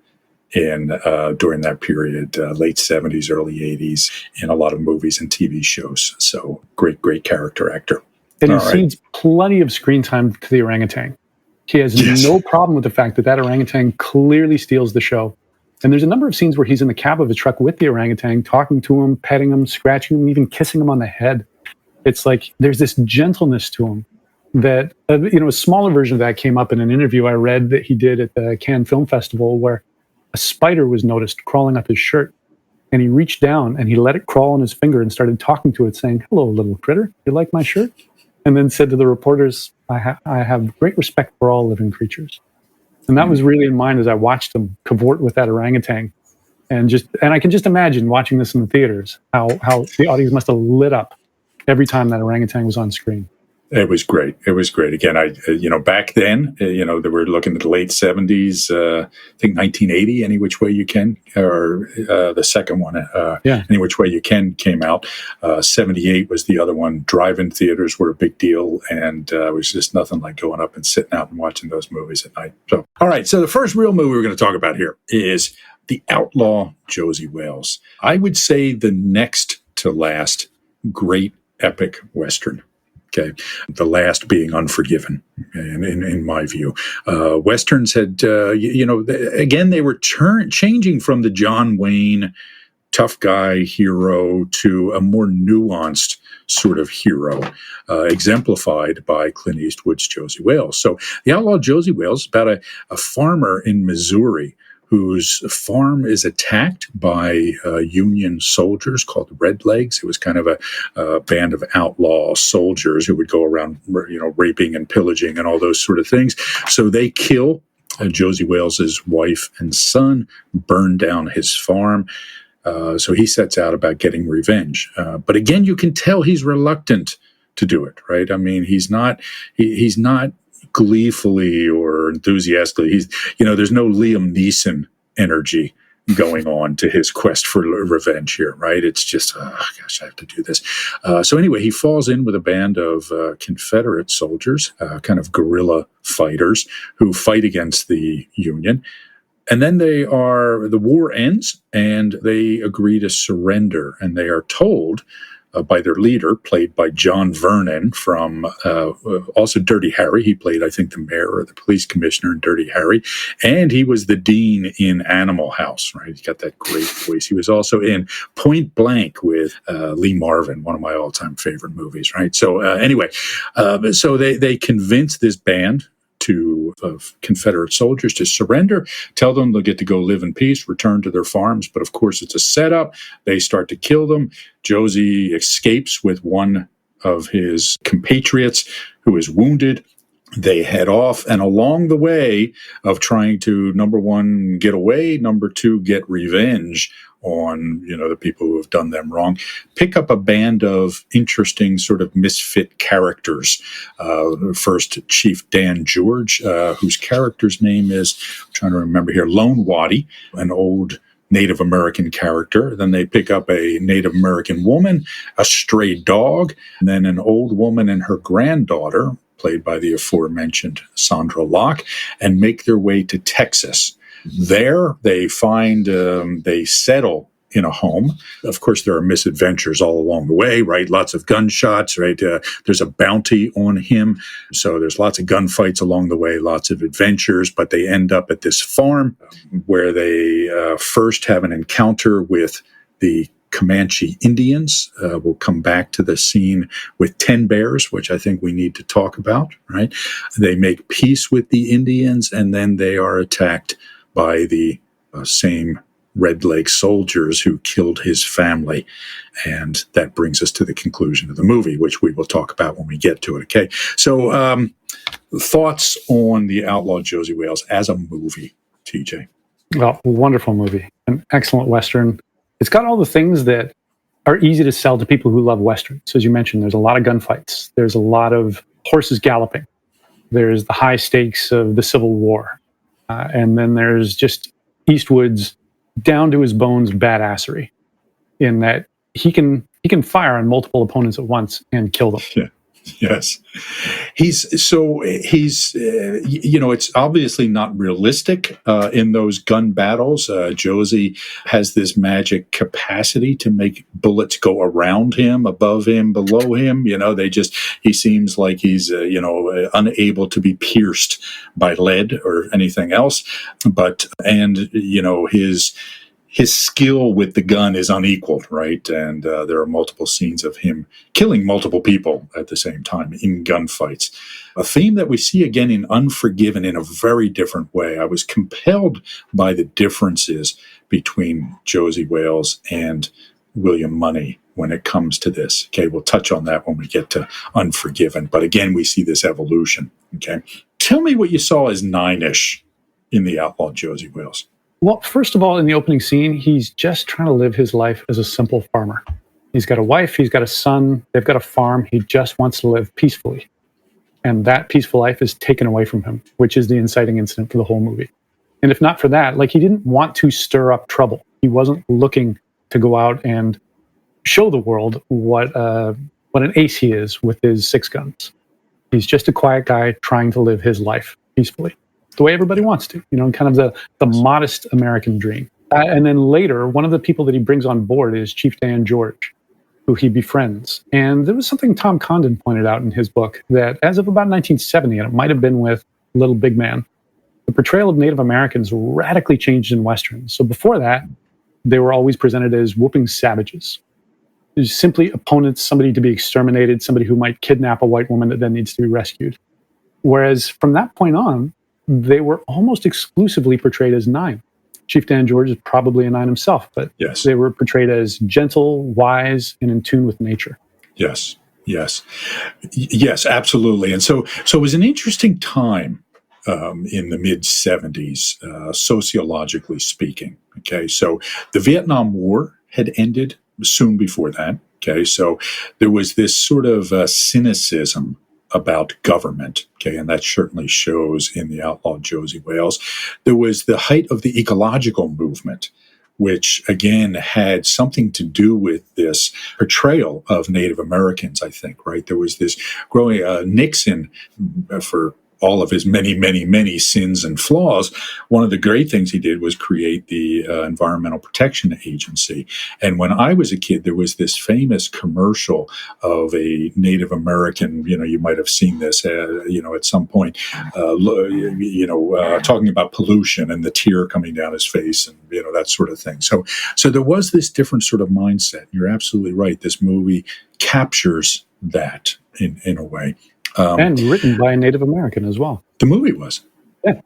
[SPEAKER 2] during that period, late 70s, early 80s, in a lot of movies and TV shows. So great character actor.
[SPEAKER 1] And he cedes plenty of screen time to the orangutan. He has no problem with the fact that orangutan clearly steals the show. And there's a number of scenes where he's in the cab of a truck with the orangutan, talking to him, petting him, scratching him, even kissing him on the head. It's like there's this gentleness to him that, a smaller version of that came up in an interview I read that he did at the Cannes Film Festival, where a spider was noticed crawling up his shirt. And he reached down and he let it crawl on his finger and started talking to it, saying, "Hello, little critter. You like my shirt?" And then said to the reporters, I have great respect for all living creatures. And that was really in mind as I watched him cavort with that orangutan. And I can just imagine watching this in the theaters, how the audience must have lit up every time that orangutan was on screen.
[SPEAKER 2] It was great. Again, back then, they were looking at the late 70s, I think 1980, Any Which Way You Can, or the second one, Any Which Way You Can came out. 78 was the other one. Drive-in theaters were a big deal, and it was just nothing like going up and sitting out and watching those movies at night. So, all right, so the first real movie we're going to talk about here is The Outlaw Josey Wales. I would say the next to last great epic Western. Okay, the last being Unforgiven, in my view. Westerns had, again, they were changing from the John Wayne tough guy hero to a more nuanced sort of hero, exemplified by Clint Eastwood's Josey Wales. So the Outlaw Josey Wales is about a farmer in Missouri whose farm is attacked by Union soldiers called the Redlegs. It was kind of a band of outlaw soldiers who would go around, raping and pillaging and all those sort of things. So they kill Josey Wales's wife and son, burn down his farm. So he sets out about getting revenge. But again, you can tell he's reluctant to do it, right? I mean, he's not gleefully or enthusiastically. There's no Liam Neeson energy going on to his quest for revenge here, right? It's just, I have to do this. So anyway, he falls in with a band of Confederate soldiers, kind of guerrilla fighters who fight against the Union. And then the war ends and they agree to surrender. And they are told by their leader, played by John Vernon from also Dirty Harry. He played, I think, the mayor or the police commissioner in Dirty Harry. And he was the dean in Animal House, right? He's got that great voice. He was also in Point Blank with Lee Marvin, one of my all-time favorite movies, right? So anyway, so they convinced this band of Confederate soldiers to surrender, tell them they'll get to go live in peace, return to their farms. But of course, it's a setup. They start to kill them. Josey escapes with one of his compatriots who is wounded. They head off, and along the way of trying to, number one, get away, number two, get revenge on, the people who have done them wrong, pick up a band of interesting sort of misfit characters. First, Chief Dan George, whose character's name is, I'm trying to remember here, Lone Waddy, an old Native American character. Then they pick up a Native American woman, a stray dog, and then an old woman and her granddaughter, played by the aforementioned Sandra Locke, and make their way to Texas. There, they they settle in a home. Of course, there are misadventures all along the way, right? Lots of gunshots, right? There's a bounty on him. So there's lots of gunfights along the way, lots of adventures, but they end up at this farm where they first have an encounter with the Comanche Indians. We'll come back to the scene with 10 Bears, which I think we need to talk about, right? They make peace with the Indians, and then they are attacked by the same Red Lake soldiers who killed his family. And that brings us to the conclusion of the movie, which we will talk about when we get to it, okay? So thoughts on The Outlaw Josey Wales as a movie, TJ?
[SPEAKER 1] Well, wonderful movie. An excellent Western. It's got all the things that are easy to sell to people who love Westerns. So as you mentioned, there's a lot of gunfights. There's a lot of horses galloping. There's the high stakes of the Civil War. And then there's just Eastwood's down to his bones badassery in that he can fire on multiple opponents at once and kill them.
[SPEAKER 2] Yeah. Yes. He's it's obviously not realistic in those gun battles. Josey has this magic capacity to make bullets go around him, above him, below him. He seems like he's, unable to be pierced by lead or anything else. His skill with the gun is unequaled, right? And there are multiple scenes of him killing multiple people at the same time in gunfights. A theme that we see again in Unforgiven in a very different way. I was compelled by the differences between Josey Wales and William Money when it comes to this. Okay, we'll touch on that when we get to Unforgiven. But again, we see this evolution. Okay, tell me what you saw as Nine-ish in The Outlaw Josey Wales.
[SPEAKER 1] Well, first of all, in the opening scene, he's just trying to live his life as a simple farmer. He's got a wife, he's got a son, they've got a farm. He just wants to live peacefully. And that peaceful life is taken away from him, which is the inciting incident for the whole movie. And if not for that, he didn't want to stir up trouble. He wasn't looking to go out and show the world what an ace he is with his 6 guns. He's just a quiet guy trying to live his life peacefully, the way everybody wants to, kind of the modest American dream. And then later, one of the people that he brings on board is Chief Dan George, who he befriends. And there was something Tom Condon pointed out in his book that as of about 1970, and it might have been with Little Big Man, the portrayal of Native Americans radically changed in Westerns. So before that, they were always presented as whooping savages. There's simply opponents, somebody to be exterminated, somebody who might kidnap a white woman that then needs to be rescued. Whereas from that point on, they were almost exclusively portrayed as 9. Chief Dan George is probably a 9 himself, but
[SPEAKER 2] yes,
[SPEAKER 1] they were portrayed as gentle, wise, and in tune with nature.
[SPEAKER 2] Yes, absolutely. And so it was an interesting time in the mid-70s, sociologically speaking. Okay, so the Vietnam War had ended soon before that. Okay, so there was this sort of cynicism about government, okay, and that certainly shows in The Outlaw Josey Wales. There was the height of the ecological movement, which again had something to do with this portrayal of Native Americans, I think, right? There was this growing, Nixon, for all of his many, many, many sins and flaws, one of the great things he did was create the Environmental Protection Agency. And when I was a kid, there was this famous commercial of a Native American, you might have seen this, at some point, talking about pollution and the tear coming down his face and, that sort of thing. So there was this different sort of mindset. You're absolutely right. This movie captures that in a way.
[SPEAKER 1] And written by a Native American as well.
[SPEAKER 2] The movie was?
[SPEAKER 1] Yeah.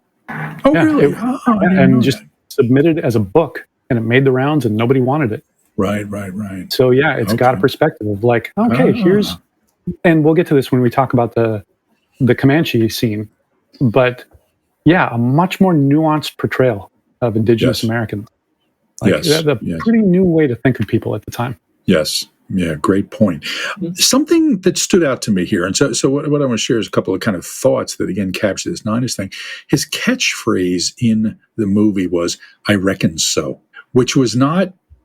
[SPEAKER 2] Oh, yeah, really?
[SPEAKER 1] And just submitted as a book, and it made the rounds, and nobody wanted it.
[SPEAKER 2] Right.
[SPEAKER 1] So, yeah, it's got a perspective of like, okay, here's... And we'll get to this when we talk about the Comanche scene. But, yeah, a much more nuanced portrayal of Indigenous Americans. That's a pretty new way to think of people at the time.
[SPEAKER 2] Yes. Yeah, great point. Something that stood out to me here, and so what I want to share is a couple of kind of thoughts that, again, capture this Niners thing. His catchphrase in the movie was, "I reckon so," which was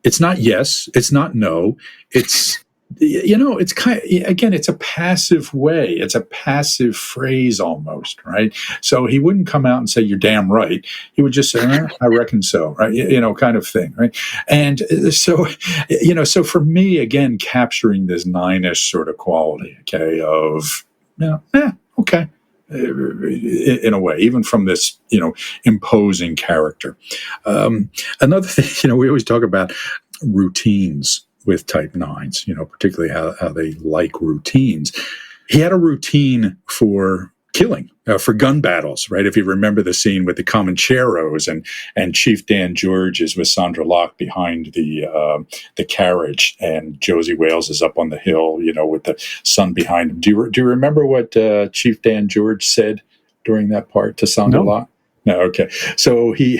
[SPEAKER 2] it's not yes, it's not no, it's, it's kind of, again, it's a passive way. It's a passive phrase almost, right? So he wouldn't come out and say, "You're damn right." He would just say, "I reckon so," right? Kind of thing, right? And so, so for me, again, capturing this nine-ish sort of quality, okay, of, okay, in a way, even from this, imposing character. Another thing, we always talk about routines with type nines, particularly how they like routines. He had a routine for killing, for gun battles, right? If you remember the scene with the Comancheros and Chief Dan George is with Sandra Locke behind the carriage, and Josey Wales is up on the hill, with the sun behind him. Do you remember what Chief Dan George said during that part to Sandra Locke? No, okay. So he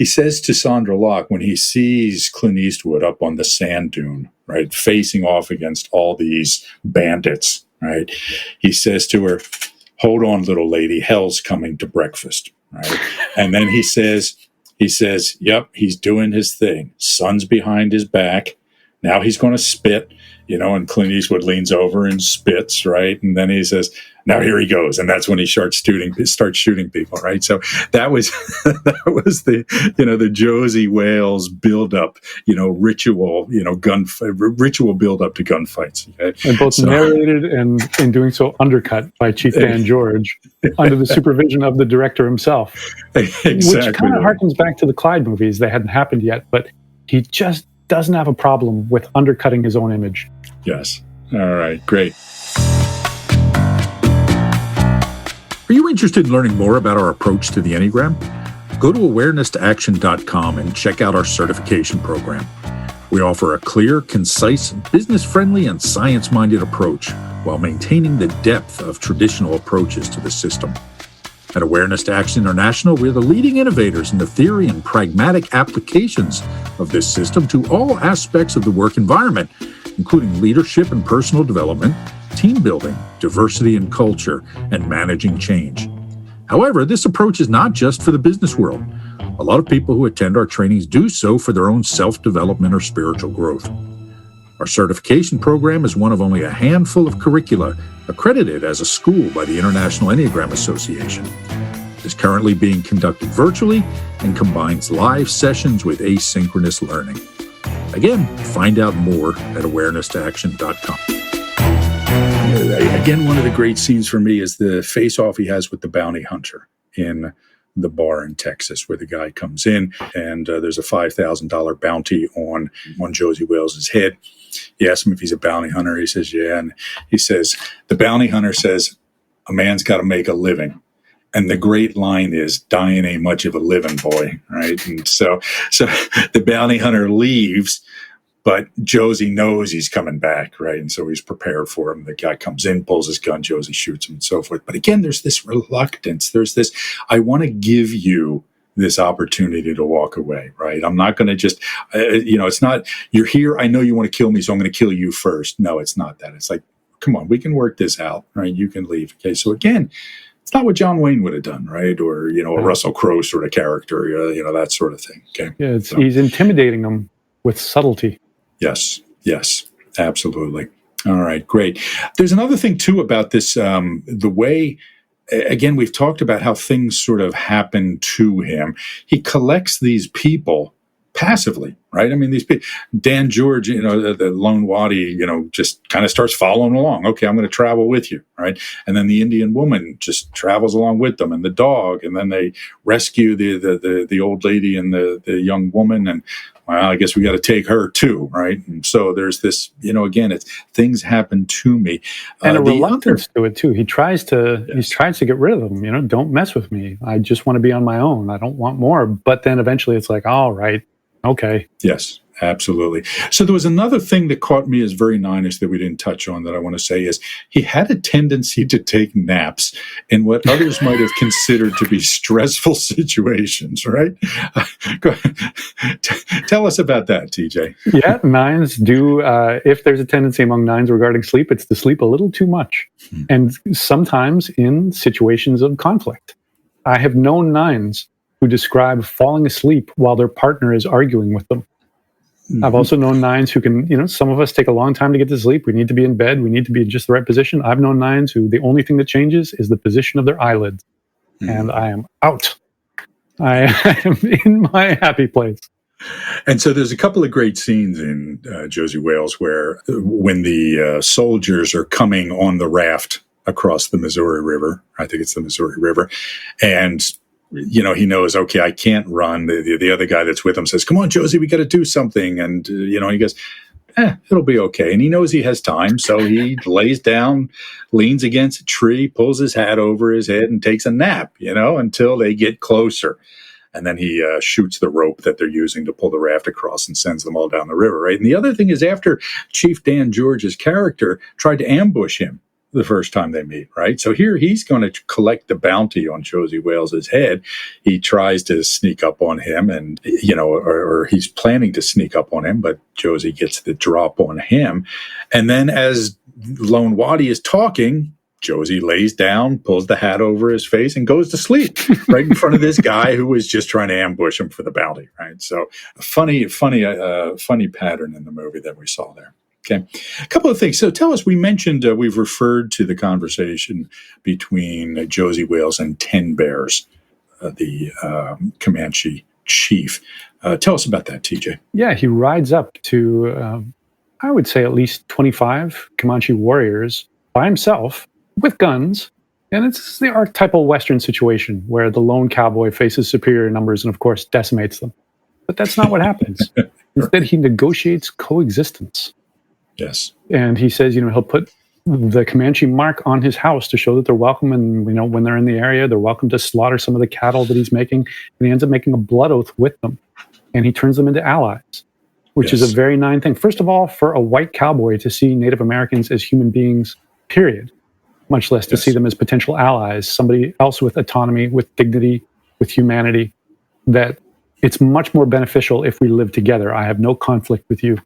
[SPEAKER 2] says to Sandra Locke, when he sees Clint Eastwood up on the sand dune, right, facing off against all these bandits, right, he says to her, "Hold on, little lady, hell's coming to breakfast," right? And then he says, "Yep, he's doing his thing. Sun's behind his back. Now he's going to spit," and Clint Eastwood leans over and spits, right? And then he says, "Now here he goes," and that's when he starts shooting people, right? So that was the the Josey Wales build-up, ritual, ritual build-up to gunfights. Okay?
[SPEAKER 1] And both narrated and in doing so undercut by Chief Dan George under the supervision of the director himself,
[SPEAKER 2] exactly,
[SPEAKER 1] which kind of harkens back to the Clyde movies. They hadn't happened yet, but he just doesn't have a problem with undercutting his own image.
[SPEAKER 2] Yes. All right. Great. Are you interested in learning more about our approach to the Enneagram? Go to awareness-to-action.com and check out our certification program. We offer a clear, concise, business-friendly, and science-minded approach while maintaining the depth of traditional approaches to the system. At Awareness to Action International, we're the leading innovators in the theory and pragmatic applications of this system to all aspects of the work environment, including leadership and personal development, team building, diversity and culture, and managing change. However, this approach is not just for the business world. A lot of people who attend our trainings do so for their own self-development or spiritual growth. Our certification program is one of only a handful of curricula accredited as a school by the International Enneagram Association. It is currently being conducted virtually and combines live sessions with asynchronous learning. Again, find out more at awareness-to-action.com. Again, one of the great scenes for me is the face-off he has with the bounty hunter in the bar in Texas, where the guy comes in and there's a $5,000 bounty on Josey Wales' head. He asks him if he's a bounty hunter. He says, yeah. And he says, the bounty hunter says, "A man's got to make a living." And the great line is, "Dying ain't much of a living, boy," right? And so the bounty hunter leaves, but Josey knows he's coming back, right? And so he's prepared for him. The guy comes in, pulls his gun, Josey shoots him, and so forth. But again, there's this reluctance. There's this, I want to give you this opportunity to walk away, right? I'm not going to just, it's not, you're here, I know you want to kill me, so I'm going to kill you first. No, it's not that. It's like, come on, we can work this out, right? You can leave. Okay, so again, it's not what John Wayne would have done, right? Or, a Russell Crowe sort of character, that sort of thing. Okay.
[SPEAKER 1] Yeah, he's intimidating them with subtlety.
[SPEAKER 2] Yes, absolutely. All right, great. There's another thing, too, about this, the way again, we've talked about how things sort of happen to him. He collects these people passively, right? I mean, these people, Dan George, the lone Waddy, just kind of starts following along. Okay, I'm going to travel with you, right? And then the Indian woman just travels along with them, and the dog, and then they rescue the old lady and the young woman, and well, I guess we got to take her too, right? And so there's this, again, it's things happen to me,
[SPEAKER 1] and a reluctance to it too. He tries to get rid of them. Don't mess with me. I just want to be on my own. I don't want more. But then eventually, it's like, all right. Okay.
[SPEAKER 2] Yes, absolutely. So there was another thing that caught me as very Nine-ish that we didn't touch on that I want to say is he had a tendency to take naps in what others might have considered to be stressful situations, right? Go ahead. Tell us about that, TJ.
[SPEAKER 1] Yeah, nines do. If there's a tendency among nines regarding sleep, it's to sleep a little too much. And sometimes in situations of conflict. I have known nines who describe falling asleep while their partner is arguing with them. Mm-hmm. I've also known nines who can, some of us take a long time to get to sleep. We need to be in bed. We need to be in just the right position. I've known nines who the only thing that changes is the position of their eyelids. Mm-hmm. And I am out. I am in my happy place.
[SPEAKER 2] And so there's a couple of great scenes in Josey Wales where when the soldiers are coming on the raft across the Missouri River, I think it's the Missouri River, and he knows, okay, I can't run. The other guy that's with him says, come on, Josey, we got to do something. And, he goes, it'll be okay. And he knows he has time. So he lays down, leans against a tree, pulls his hat over his head and takes a nap, until they get closer. And then he shoots the rope that they're using to pull the raft across and sends them all down the river, right? And the other thing is after Chief Dan George's character tried to ambush him the first time they meet, right? So here he's going to collect the bounty on Josey Wales's head. He tries to sneak up on him and, or he's planning to sneak up on him, but Josey gets the drop on him. And then as Lone Waddy is talking, Josey lays down, pulls the hat over his face and goes to sleep right in front of this guy who was just trying to ambush him for the bounty, right? So a funny pattern in the movie that we saw there. Okay. A couple of things. So tell us, we mentioned, we've referred to the conversation between Josey Wales and 10 Bears, the Comanche chief. Tell us about that, TJ.
[SPEAKER 1] Yeah, he rides up to, I would say at least 25 Comanche warriors by himself with guns. And it's the archetypal Western situation where the lone cowboy faces superior numbers and, of course, decimates them. But that's not what happens. Instead, he negotiates coexistence.
[SPEAKER 2] Yes.
[SPEAKER 1] And he says, he'll put the Comanche mark on his house to show that they're welcome. And, when they're in the area, they're welcome to slaughter some of the cattle that he's making. And he ends up making a blood oath with them. And he turns them into allies, which is a very Nine thing. First of all, for a white cowboy to see Native Americans as human beings, period, much less to see them as potential allies, somebody else with autonomy, with dignity, with humanity, that it's much more beneficial if we live together. I have no conflict with you.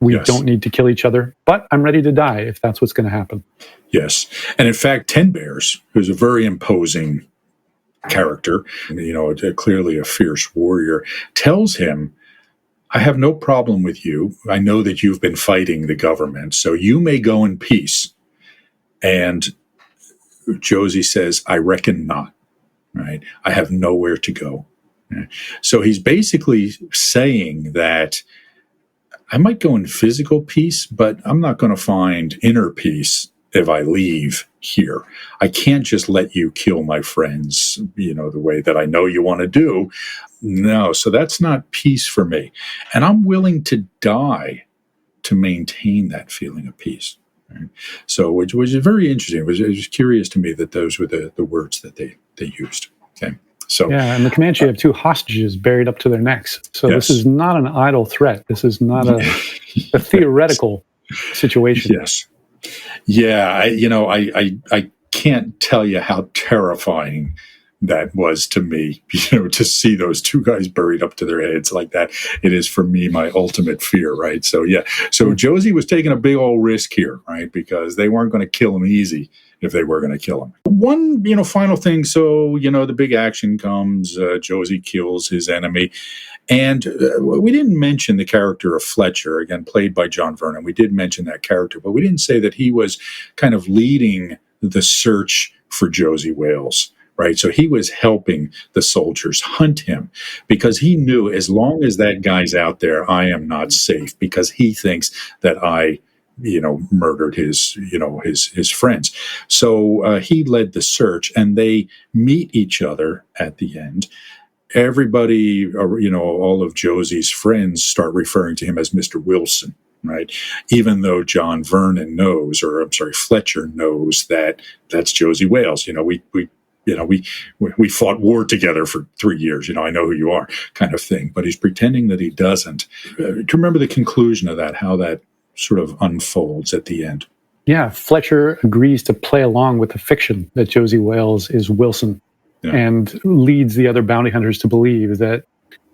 [SPEAKER 1] We don't need to kill each other, but I'm ready to die if that's what's going to happen.
[SPEAKER 2] Yes. And in fact, 10 Bears, who's a very imposing character, clearly a fierce warrior, tells him, I have no problem with you. I know that you've been fighting the government, so you may go in peace. And Josey says, I reckon not, right? I have nowhere to go. So he's basically saying that I might go in physical peace, but I'm not going to find inner peace if I leave here. I can't just let you kill my friends, the way that I know you want to do. No, so that's not peace for me. And I'm willing to die to maintain that feeling of peace. Right? So, which was very interesting. It was curious to me that those were the words that they used. Okay. So,
[SPEAKER 1] and the Comanche have 2 hostages buried up to their necks. So this is not an idle threat. This is not a theoretical situation.
[SPEAKER 2] Yes. Yeah. I can't tell you how terrifying that was to me, to see those 2 guys buried up to their heads like that. It is for me, my ultimate fear. Right. So, So Josey was taking a big old risk here, right? Because they weren't going to kill him easy if they were going to kill him. One, final thing. So, the big action comes, Josey kills his enemy. And we didn't mention the character of Fletcher, again, played by John Vernon. We did mention that character, but we didn't say that he was kind of leading the search for Josey Wales, right? So he was helping the soldiers hunt him because he knew as long as that guy's out there, I am not safe because he thinks that I murdered his friends. So he led the search, and they meet each other at the end. Everybody, all of Josey's friends start referring to him as Mr. Wilson, right? Even though John Vernon knows, or I'm sorry, Fletcher knows that that's Josey Wales. We fought war together for 3 years. I know who you are, kind of thing. But he's pretending that he doesn't. Do you remember the conclusion of that? How that sort of unfolds at the end?
[SPEAKER 1] Yeah, Fletcher agrees to play along with the fiction that Josey Wales is Wilson, and leads the other bounty hunters to believe that,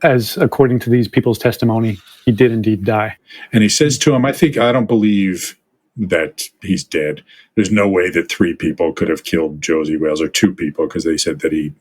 [SPEAKER 1] as according to these people's testimony, he did indeed die. And
[SPEAKER 2] he says to him, I don't believe that he's dead. There's no way that 3 people could have killed Josey Wales, or 2 people, because they said that he,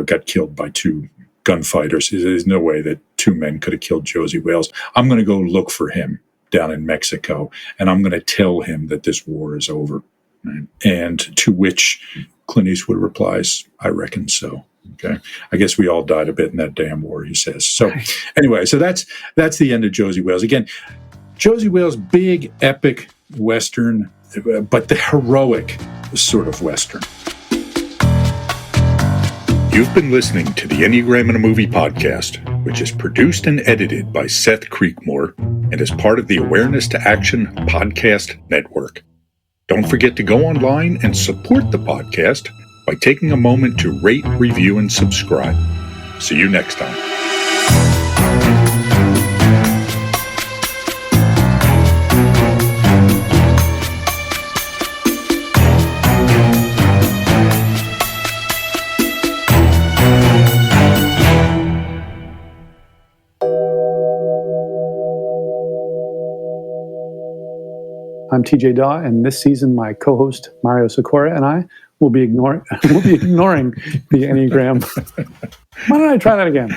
[SPEAKER 2] got killed by 2 gunfighters. There's no way that 2 men could have killed Josey Wales. I'm going to go look for him down in Mexico, and I'm going to tell him that this war is over. Right? And to which Clint Eastwood replies, I reckon so. Okay. I guess we all died a bit in that damn war, he says. So anyway, so that's the end of Josey Wales. Again, Josey Wales, big, epic Western, but the heroic sort of Western.
[SPEAKER 3] You've been listening to the Enneagram in a Movie podcast, which is produced and edited by Seth Creekmore and is part of the Awareness to Action podcast network. Don't forget to go online and support the podcast by taking a moment to rate, review, and subscribe. See you next time.
[SPEAKER 1] I'm TJ Dawe, and this season my co-host Mario Sikora and I will be ignoring the Enneagram. Why don't I try that again?